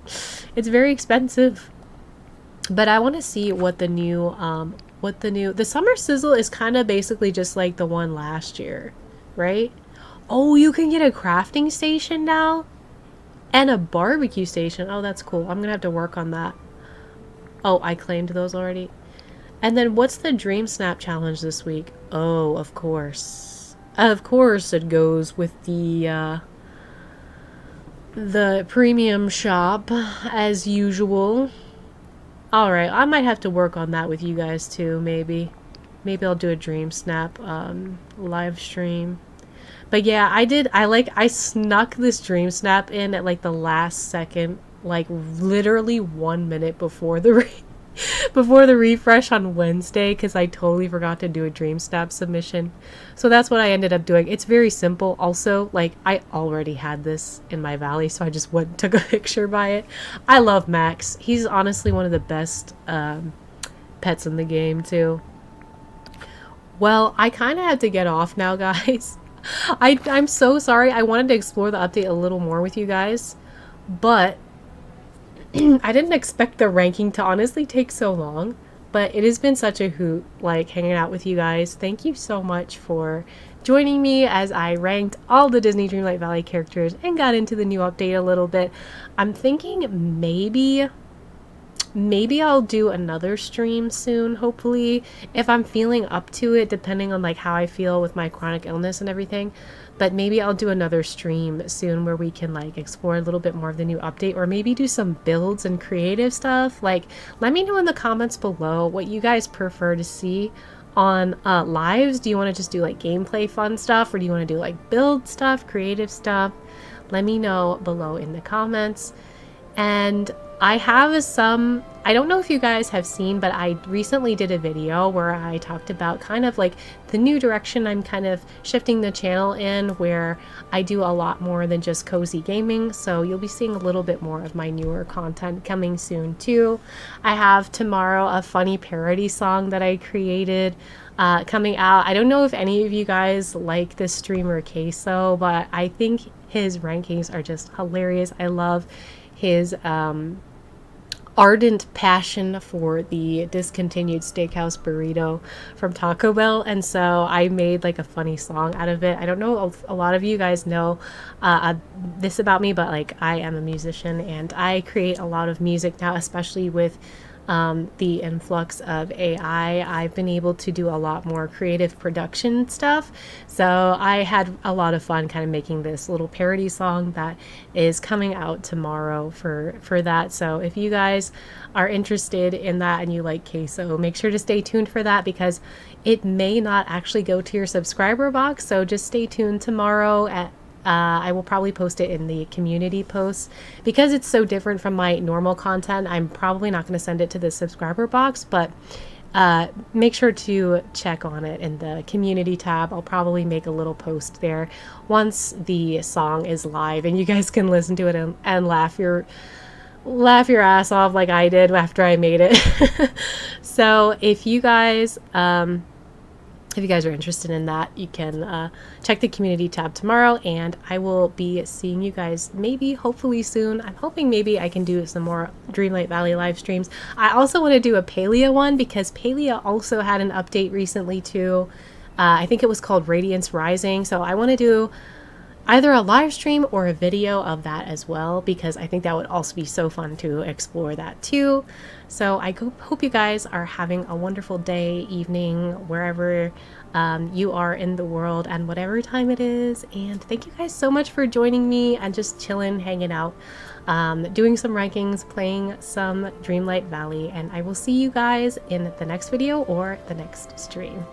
It's very expensive. But I want to see what the new, the Summer Sizzle is kind of basically just like the one last year, right? Oh, you can get a crafting station now? And a barbecue station. Oh, that's cool. I'm gonna have to work on that. Oh, I claimed those already. And then what's the Dream Snap challenge this week? Oh, of course. Of course it goes with the premium shop, as usual. Alright, I might have to work on that with you guys too, maybe. Maybe I'll do a Dream Snap live stream. But yeah, I snuck this Dream Snap in at like the last second, like literally 1 minute before the before the refresh on Wednesday, because I totally forgot to do a Dream Snap submission. So that's what I ended up doing. It's very simple. Also, like, I already had this in my valley, so I just went and took a picture by it. I love Max. He's honestly one of the best pets in the game too. Well, I kind of have to get off now, guys. I'm so sorry. I wanted to explore the update a little more with you guys, but I didn't expect the ranking to honestly take so long, but it has been such a hoot, like, hanging out with you guys. Thank you so much for joining me as I ranked all the Disney Dreamlight Valley characters and got into the new update a little bit. I'm thinking maybe I'll do another stream soon, hopefully, if I'm feeling up to it, depending on like how I feel with my chronic illness and everything. But maybe I'll do another stream soon where we can like explore a little bit more of the new update, or maybe do some builds and creative stuff. Like, let me know in the comments below what you guys prefer to see on lives. Do you want to just do like gameplay fun stuff, or do you want to do like build stuff, creative stuff? Let me know below in the comments. And I have some, I don't know if you guys have seen, but I recently did a video where I talked about kind of like the new direction I'm kind of shifting the channel in, where I do a lot more than just cozy gaming. So you'll be seeing a little bit more of my newer content coming soon too. I have tomorrow a funny parody song that I created. coming out. I don't know if any of you guys like this streamer Queso, but I think his rankings are just hilarious. I love his ardent passion for the discontinued steakhouse burrito from Taco Bell, and so I made like a funny song out of it. I don't know if a lot of you guys know this about me, but like I am a musician and I create a lot of music now, especially with the influx of AI. I've been able to do a lot more creative production stuff. So I had a lot of fun kind of making this little parody song that is coming out tomorrow for that. So if you guys are interested in that and you like Queso, make sure to stay tuned for that, because it may not actually go to your subscriber box. So just stay tuned tomorrow at I will probably post it in the community posts. Because it's so different from my normal content, I'm probably not going to send it to the subscriber box, but make sure to check on it in the community tab. I'll probably make a little post there once the song is live, and you guys can listen to it and laugh your ass off like I did after I made it. So if you guys are interested in that, you can check the community tab tomorrow, and I will be seeing you guys maybe, hopefully soon. I'm hoping maybe I can do some more Dreamlight Valley live streams. I also want to do a Palia one, because Palia also had an update recently too. I think it was called Radiance Rising, so I want to do either a live stream or a video of that as well, because I think that would also be so fun to explore that too. So I hope you guys are having a wonderful day, evening, wherever you are in the world and whatever time it is. And thank you guys so much for joining me and just chilling, hanging out, doing some rankings, playing some Dreamlight Valley. And I will see you guys in the next video or the next stream.